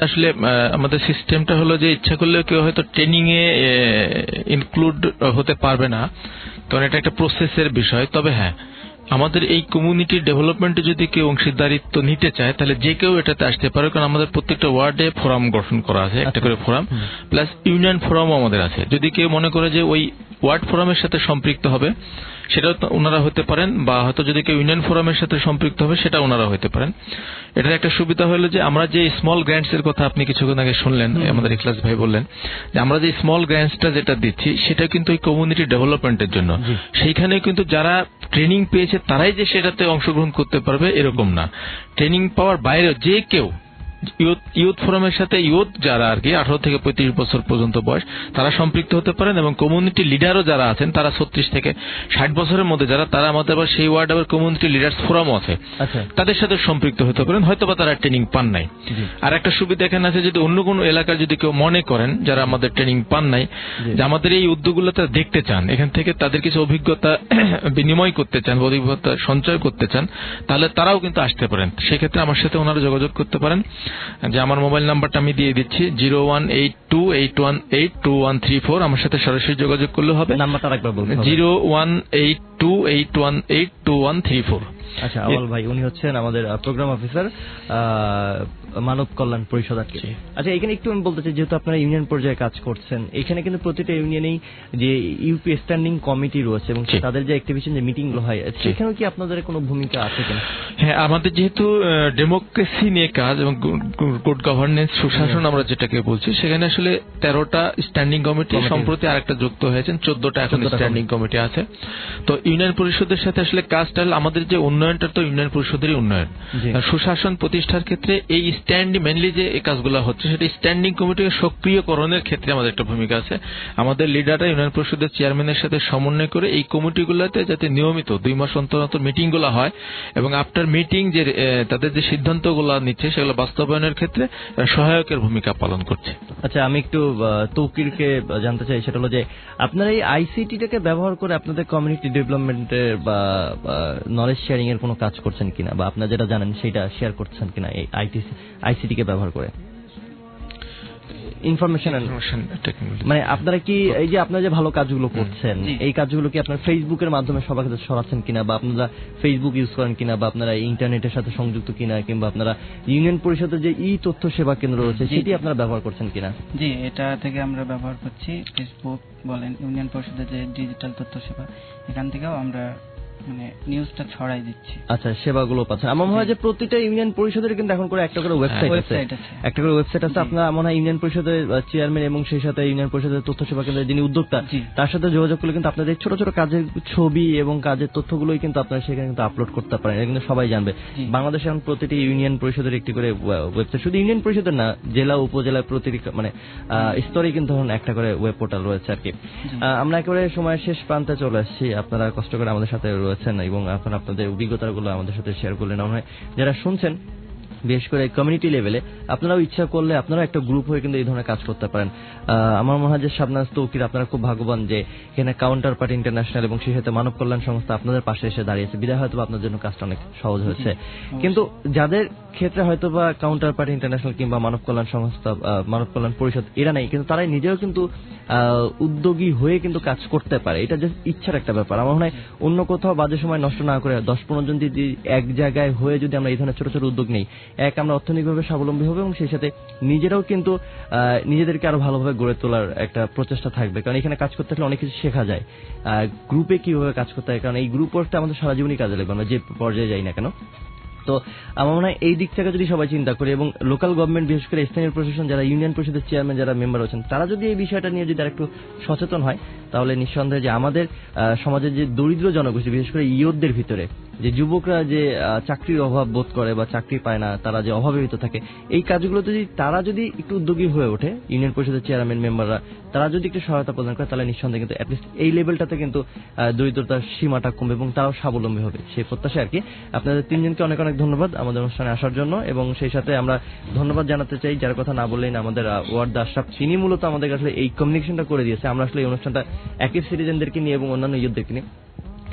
আসলে আমাদের সিস্টেমটা হলো যে ইচ্ছা করলেও কেউ হয়তো ট্রেনিং এ ইনক্লুড হতে পারবে না, কারণ এটা একটা প্রসেসের বিষয়। তবে হ্যাঁ, আমাদের এই কমিউনিটি ডেভেলপমেন্টে যদি কেউ অংশীদারিত্ব নিতে চায় তাহলে যে কেউ এটাতে আসতে পারে, কারণ আমাদের প্রত্যেকটা ওয়ার্ডে ফোরাম গঠন করা আছে, একটা করে ফোরাম, প্লাস ইউনিয়ন ফোরামও আমাদের আছে। যদি কেউ মনে করে যে ওই ওয়ার্ড ফোরামের সাথে সম্পৃক্ত হবে সেটাও ওনারা হতে পারেন, বা হয়তো যদি কেউ ইউনিয়ন ফোরামের সাথে সম্পৃক্ত হবে সেটা ওনারা হতে পারেন। এটার একটা সুবিধা হলো যে আমরা যে স্মল গ্র্যান্টস এর কথা আপনি কিছুক্ষণ আগে শুনলেন, আমাদের ইখলাস ভাই বললেন যে আমরা যে স্মল গ্র্যান্টসটা যেটা দিচ্ছি সেটা কিন্তু এই কমিউনিটি ডেভেলপমেন্টের জন্য। সেইখানে কিন্তু যারা ট্রেনিং পেয়েছে তারাই যে সেটাতে অংশগ্রহণ করতে পারবে এরকম না। ট্রেনিং পাওয়ার বাইরেও যে কেউ ইউথ ফোরামের সাথে ইউথ যারা আর কি 18 থেকে 35 বছর পর্যন্ত বয়স তারা সম্পৃক্ত হতে পারেন, এবং কমিউনিটি লিডারও যারা আছেন তারা 36 থেকে 60 বছরের মধ্যে যারা, তারা আমাদের আবার সেই ওয়ার্ড আবার কমিউনিটি লিডার্স ফোরামও আছে, তাদের সাথে সম্পৃক্ত হতে পারেন, হয়তোবা তারা ট্রেনিং পান নাই। আর একটা সুবিধা এখানে আছে, যদি অন্য কোনো এলাকার যদি কেউ মনে করেন যারা আমাদের ট্রেনিং পান নাই যে আমাদের এই উদ্যোগগুলো তারা দেখতে চান, এখান থেকে তাদের কিছু অভিজ্ঞতা বিনিময় করতে চান, অভিজ্ঞতা সঞ্চয় করতে চান, তাহলে তারাও কিন্তু আসতে পারেন। সেক্ষেত্রে আমার সাথে ওনারা যোগাযোগ করতে পারেন, যে আমার মোবাইল নাম্বারটা আমি দিয়ে দিচ্ছি 01828182134, আমার সাথে সরাসরি যোগাযোগ করলে হবে। নাম্বারটা একবার বলুন। 01828182134। আচ্ছা, আওয়াল ভাই উনি হচ্ছেন আমাদের প্রোগ্রাম অফিসার মানব কল্যাণ পরিষদ। আচ্ছা, এখানে একটু আমি বলতে চাই, যেহেতু আপনারা ইউনিয়ন পর্যায়ে কাজ করছেন, এখানে কিন্তু প্রতিটা ইউনিয়নেই যে ইউপি স্ট্যান্ডিং কমিটি রয়েছে এবং তাদের যে অ্যাক্টিভিশন যে মিটিং গুলো হয়, সেখানেও কি আপনাদের কোনো ভূমিকা আছে কিনা? হ্যাঁ, আমাদের যেহেতু ডেমোক্রেসি নিয়ে কাজ এবং গুড গভর্নেন্স, সুশাসন আমরা যেটাকে বলছি, সেখানে আসলে 13টা স্ট্যান্ডিং কমিটি, সম্প্রতি আরেকটা যুক্ত হয়েছেন, 14টা এখন স্ট্যান্ডিং কমিটি আছে। তো ইউনিয়ন পরিষদের সাথে আসলে কাজটা, আমাদের যে উন্নয়নটা তো ইউনিয়ন পরিষদেরই উন্নয়ন, সুশাসন প্রতিষ্ঠার ক্ষেত্রে এই স্ট্যান্ডিং মেনলি যে এই কাজগুলো হচ্ছে সেটা স্ট্যান্ডিং কমিটিকে সক্রিয়করণের ক্ষেত্রে আমাদের একটা ভূমিকা আছে। আমাদের লিডাররা ইউনিয়ন পরিষদের চেয়ারম্যানের সাথে সমন্বয় করে এই কমিটিগুলোতে যাতে নিয়মিত 2 মাস অন্তর অন্তর মিটিংগুলো হয়, এবং আফটার মিটিং যে তাদের যে সিদ্ধান্তগুলো নিচ্ছে সেগুলো বাস্তবায়নের ক্ষেত্রে সহায়কের ভূমিকা পালন করছে। আচ্ছা, আমি একটু তৌকিরকে জানতে চাই, সেটা হলো যে আপনারা এই আইসিটিটাকে ব্যবহার করে আপনাদের কমিউনিটি ডেভেলপমেন্টের বা নলেজ শেয়ারিং এর কোনো কাজ করছেন কিনা, বা আপনারা যেটা জানেন সেটা শেয়ার করছেন কিনা এই আইসিটিকে ব্যবহার করে? ইনফরমেশন মানে আপনারা কি এই যে আপনারা যে ভালো কাজগুলো করছেন, এই কাজগুলো কি আপনারা ফেসবুকের মাধ্যমে সবার কাছে ছড়াচ্ছেন কিনা, বা আপনারা ফেসবুক ইউজ করেন কিনা, বা আপনারা ইন্টারনেটের সাথে সংযুক্ত কিনা, কিংবা আপনারা ইউনিয়ন পরিষদের যে তথ্য সেবা কেন্দ্র রয়েছে সেটি আপনারা ব্যবহার করছেন কিনা? জি, এটা থেকে আমরা ব্যবহার করছি। ফেসবুক বলেন, ইউনিয়ন পরিষদের যে ডিজিটাল তথ্য সেবা, এখান থেকেও আমরা মানে নিউজটা ছড়াই দিচ্ছি। আচ্ছা, সেবাগুলো পাচ্ছেন। আমার মনে হয় যে প্রতিটা ইউনিয়ন পরিষদের কিন্তু এখন করে একটা করে ওয়েবসাইট আছে, একটা করে ওয়েবসাইট আছে। আপনারা মনে হয় ইউনিয়ন পরিষদের চেয়ারম্যান এবং সেই সাথে ইউনিয়ন পরিষদের তথ্য সেবা কেন্দ্রের যিনি উদ্যোক্তা, তার সাথে যোগাযোগ করলে কিন্তু আপনাদের ছোট ছোট কাজের ছবি এবং কাজের তথ্যগুলোই কিন্তু আপনারা সেখানে কিন্তু আপলোড করতে পারেন। এটা কিন্তু সবাই জানবে। বাংলাদেশে এখন প্রতিটি ইউনিয়ন পরিষদের একটি করে ওয়েবসাইট, শুধু ইউনিয়ন পরিষদের না, জেলা উপজেলা প্রতিটি মানে স্তরে কিন্তু এখন একটা করে ওয়েব পোর্টাল রয়েছে আর কি। আমরা একেবারে সময়ের শেষ প্রান্তে চলে আসছি। আপনারা কষ্ট করে আমাদের সাথে রয়েছেন এবং আপনারা আপনাদের অভিজ্ঞতাগুলো আমাদের সাথে শেয়ার করলেন। আমরা যারা শুনছেন, বিশেষ করে কমিউনিটি লেভেলে আপনারাও ইচ্ছা করলে আপনারা একটা গ্রুপ হয়ে কিন্তু এই ধরনের কাজ করতে পারেন। আমার মনে হয় যে শাবনাজ, তৌকির, আপনারা খুব ভাগ্যবান যে এখানে কাউন্টার পার্ট ইন্টারন্যাশনাল এবং সেই সাথে মানব কল্যাণ সংস্থা আপনাদের পাশে এসে দাঁড়িয়েছে, বিধায় হয়তো আপনার জন্য কাজটা অনেক সহজ হয়েছে। কিন্তু যাদের ক্ষেত্রে হয়তো বা কাউন্টার পার্ট ইন্টারন্যাশনাল কিংবা মানব কল্যাণ সংস্থা, মানব কল্যাণ পরিষদ এরা নেই, কিন্তু তারাই নিজেও কিন্তু উদ্যোগী হয়ে কিন্তু কাজ করতে পারে। এটা যে ইচ্ছার একটা ব্যাপার। আমার মনে হয় অন্য কোথাও বাজে সময় নষ্ট না করে 10-15 জন যদি এক জায়গায় হয়ে যদি আমরা এই ধরনের ছোট ছোট উদ্যোগ নেই, আমরা অর্থনৈতিকভাবে স্বাবলম্বী হবে এবং সেই সাথে নিজেরাও কিন্তু নিজেদেরকে আরো ভালোভাবে গড়ে তোলার একটা প্রচেষ্টা থাকবে। কারণ এখানে কাজ করতে হলে অনেক কিছু শেখা যায়, গ্রুপে কিভাবে কাজ করতে হয়, কারণ এই গ্রুপ ওয়ার্কটা আমাদের সারা জীবনই কাজে লাগবে, আমরা যে পর্যায়ে যাই না কেন। তো আমার মনে হয় এই দিক থেকে যদি সবাই চিন্তা করি এবং লোকাল গভর্নমেন্ট, বিশেষ করে স্থানীয় প্রশাসন, যারা ইউনিয়ন পরিষদের চেয়ারম্যান, যারা মেম্বার আছেন, তারা যদি এই বিষয়টা নিয়ে যদি আরেকটু সচেতন হয়, তাহলে নিঃসন্দেহে যে আমাদের সমাজের যে দরিদ্র জনগোষ্ঠী, বিশেষ করে ইয়ুথদের ভিতরে যে যুবকরা যে চাকরির অভাব বোধ করে বা চাকরি পায় না, তারা যে অভাবের ভিতরে থাকে, এই কাজগুলো যদি তারা যদি একটু উদ্যোগী হয়ে ওঠে, ইউনিয়ন পরিষদের চেয়ারম্যান মেম্বাররা তারা যদি একটু সহায়তা প্রদান করে, তাহলে নিঃসন্দেহে কিন্তু অ্যাটলিস্ট এই লেভেলটাতে কিন্তু দরিদ্রতার সীমাটা কমবে এবং তারাও স্বাবলম্বী হবে, সেই প্রত্যাশা আর কি। আপনাদের তিনজনকে অনেক অনেক ধন্যবাদ আমাদের অনুষ্ঠানে আসার জন্য, এবং সেই সাথে আমরা ধন্যবাদ জানাতে চাই যার কথা না বললেই না, আমাদের ওয়ার্ড আশরাফ, তিনি মূলত আমাদের আসলে এই কমিউনিকেশনটা করে দিয়েছে। আমরা আসলে এই অনুষ্ঠানটা অ্যাক্টিভ সিটিজেনদেরকে নিয়ে এবং অন্যান্য ইয়ুথদেরকে নিয়ে,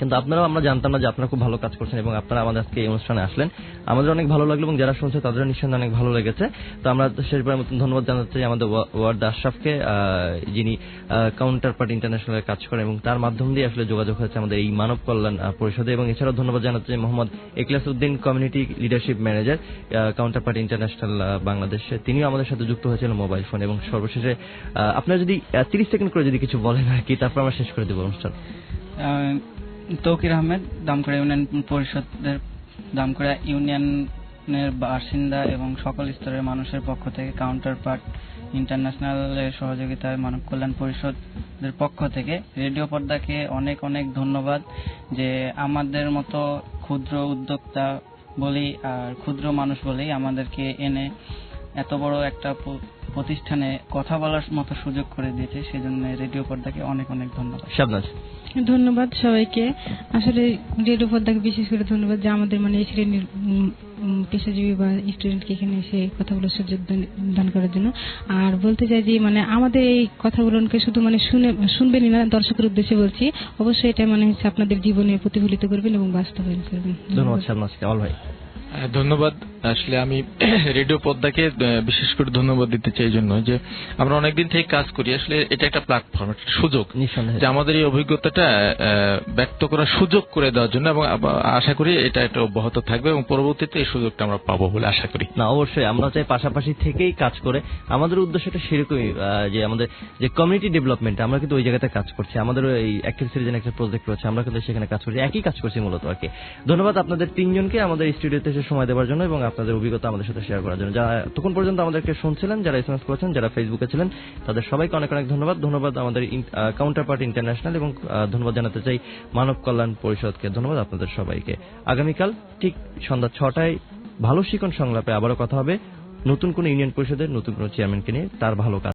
কিন্তু আপনারাও, আমরা জানতাম না যে আপনারা খুব ভালো কাজ করছেন এবং আপনারা আমাদের আজকে এই অনুষ্ঠানে আসলেন, আমাদের অনেক ভালো লাগলো এবং যারা শুনছে তাদেরও নিঃসন্দেহে অনেক ভালো লেগেছে। তো আমরা শেষবারের মতন ধন্যবাদ জানাতে চাই আমাদের ওয়ার্ড আশরাফকে, যিনি কাউন্টার পার্ট ইন্টারন্যাশনালের কাজ করেন এবং তার মাধ্যম দিয়ে আসলে যোগাযোগ হয়েছে আমাদের এই মানব কল্যাণ পরিষদে। এবং এছাড়াও ধন্যবাদ জানাতে চাই মোহাম্মদ ইখলাস Uddin, community leadership manager, counter part international বাংলাদেশে, তিনিও আমাদের সাথে যুক্ত হয়েছিলেন মোবাইল ফোন। এবং সর্বশেষে আপনারা যদি 30 সেকেন্ড করে যদি কিছু বলেন আর কি, তারপর আমরা শেষ করে দেবো অনুষ্ঠান। তৌকির আহমেদ, দামকড়া ইউনিয়ন পরিষদের দামকড়া ইউনিয়নের বাসিন্দা এবং সকল স্তরের মানুষের পক্ষ থেকে কাউন্টার পার্ট ইন্টারন্যাশনালের সহযোগিতায় মানব কল্যাণ পরিষদের পক্ষ থেকে রেডিও পর্দাকে অনেক অনেক ধন্যবাদ যে আমাদের মতো ক্ষুদ্র উদ্যোক্তা বলি আর ক্ষুদ্র মানুষ বলেই আমাদেরকে এনে এত বড় একটা প্রতিষ্ঠানে কথা বলার মতো সুযোগ করে দিয়েছে, সেজন্য রেডিও পর্দাকে অনেক অনেক ধন্যবাদ। শাবনাজ। ধন্যবাদ সবাইকে। আসলে রেডিও পর্দাকে বিশেষ করে ধন্যবাদ যে আমাদের মানে এই শ্রেণীর পেশাজীবী বা স্টুডেন্টকে এখানে এসে কথাগুলো সুযোগ দান করার জন্য। আর বলতে চাই যে মানে আমাদের এই কথাগুলোকে শুধু মানে শুনবেনই না, দর্শকের উদ্দেশ্যে বলছি, অবশ্যই এটা মানে হচ্ছে আপনাদের জীবনে প্রতিফলিত করবেন এবং বাস্তবায়ন করবেন। ধন্যবাদ শাবনাজ। কামাল ভাই। ধন্যবাদ। আসলে আমি রেডিও পর্দাকে বিশেষ করে ধন্যবাদ দিতে চাই জন্য যে আমরা অনেকদিন থেকে কাজ করি, আসলে এটা একটা প্ল্যাটফর্ম, একটা সুযোগ যে আমাদের এই অভিজ্ঞতাটা ব্যক্ত করার সুযোগ করে দেওয়ার জন্য, এবং আশা করি এটা একটা অব্যাহত থাকবে এবং পরবর্তীতে এই সুযোগটা আমরা পাবো বলে আশা করি। না, অবশ্যই আমরা চাই পাশাপাশি থেকেই কাজ করে, আমাদের উদ্দেশ্যটা সেরকমই যে আমাদের যে কমিউনিটি ডেভেলপমেন্ট, আমরা কিন্তু ওই জায়গাতে কাজ করছি, আমাদের এই অ্যাক্টিভ সিটিজেন একটা প্রজেক্ট রয়েছে, আমরা কিন্তু সেখানে কাজ করছি, একই কাজ করছি মূলত আর কি। ধন্যবাদ আপনাদের তিনজনকে আমাদের স্টুডিওতে এসে সময় দেওয়ার জন্য এবং আপনাদের অভিজ্ঞতা আমাদের সাথে শেয়ার করার জন্য। যারা তখন পর্যন্ত আমাদেরকে শুনছিলেন, যারা এসএমএস করেছেন, যারা ফেসবুকে ছিলেন, তাদের সবাইকে অনেক অনেক ধন্যবাদ। ধন্যবাদ আমাদের কাউন্টার পার্ট ইন্টারন্যাশনাল এবং ধন্যবাদ জানাতে চাই মানব কল্যাণ পরিষদকে। ধন্যবাদ আপনাদের সবাইকে। আগামীকাল ঠিক সন্ধ্যা 6টায় ভালো শিখন সংলাপে আবারও কথা হবে নতুন কোন ইউনিয়ন পরিষদের নতুন কোন চেয়ারম্যানকে নিয়ে, তার ভালো কাজ।